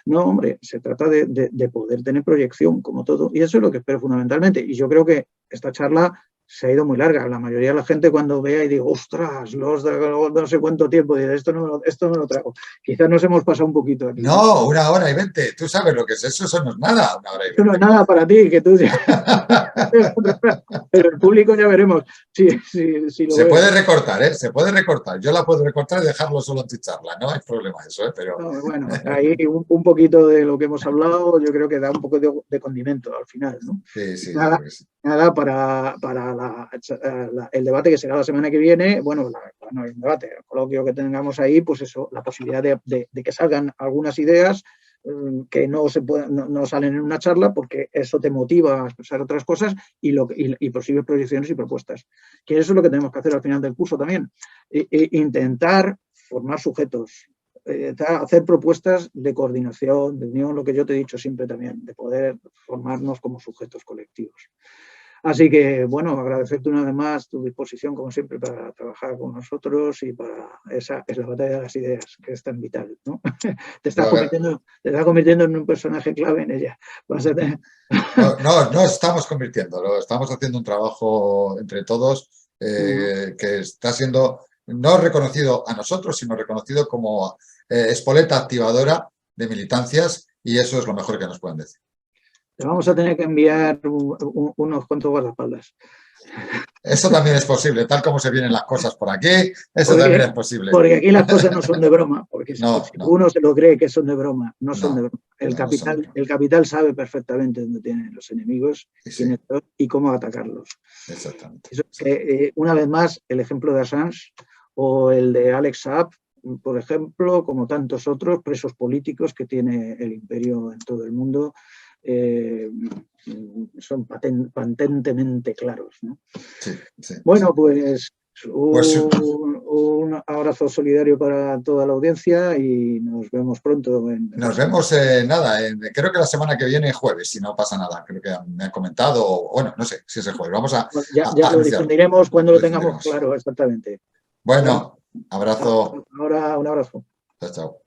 No, hombre, se trata de poder tener proyección, como todo. Y eso es lo que espero fundamentalmente. Y yo creo que esta charla se ha ido muy larga. La mayoría de la gente, cuando vea y digo, ostras, no sé cuánto tiempo, dice, esto no me lo trago. Quizás nos hemos pasado un poquito aquí. No, 1 hora y 20. Tú sabes lo que es eso, eso no es nada. 1 hora y 20. Eso no es nada para ti, que tú... Pero el público ya veremos si lo Se ve. puede recortar, ¿eh? Se puede recortar. Yo la puedo recortar y dejarlo solo en tu charla. No hay problema eso, ¿eh? Pero... No, bueno, ahí un poquito de lo que hemos hablado, yo creo que da un poco de condimento al final, ¿no? Sí, nada, yo creo que sí. Nada, para el debate que será la semana que viene, bueno, no el debate, el coloquio que tengamos ahí, pues eso, la posibilidad de que salgan algunas ideas que no salen en una charla, porque eso te motiva a expresar otras cosas y posibles proyecciones y propuestas. Que eso es lo que tenemos que hacer al final del curso también. Intentar formar sujetos, hacer propuestas de coordinación, de unión, lo que yo te he dicho siempre también, de poder formarnos como sujetos colectivos. Así que, bueno, agradecerte una vez más tu disposición, como siempre, para trabajar con nosotros y para esa batalla de las ideas, que es tan vital, ¿no? Te estás convirtiendo en un personaje clave en ella. No estamos convirtiendo, lo estamos haciendo un trabajo entre todos que está siendo no reconocido a nosotros, sino reconocido como espoleta activadora de militancias, y eso es lo mejor que nos pueden decir. Te vamos a tener que enviar unos cuantos guardaespaldas. Eso también es posible, tal como se vienen las cosas por aquí, eso también es posible. Porque aquí las cosas no son de broma, porque si no. uno se lo cree que son de broma, no son de broma. El capital sabe perfectamente dónde tienen los enemigos, quiénes son y cómo atacarlos. Exactamente. Eso es que, una vez más, el ejemplo de Assange o el de Alex Saab, por ejemplo, como tantos otros presos políticos que tiene el imperio en todo el mundo, son patentemente claros, ¿no? Sí. Bueno, pues un abrazo solidario para toda la audiencia y nos vemos pronto. Nos vemos, creo que la semana que viene, jueves, si no pasa nada. Creo que me han comentado, bueno, no sé si es el jueves. Vamos a ya lo difundiremos cuando lo tengamos claro, exactamente. Bueno, abrazo. Ahora un abrazo. Chao.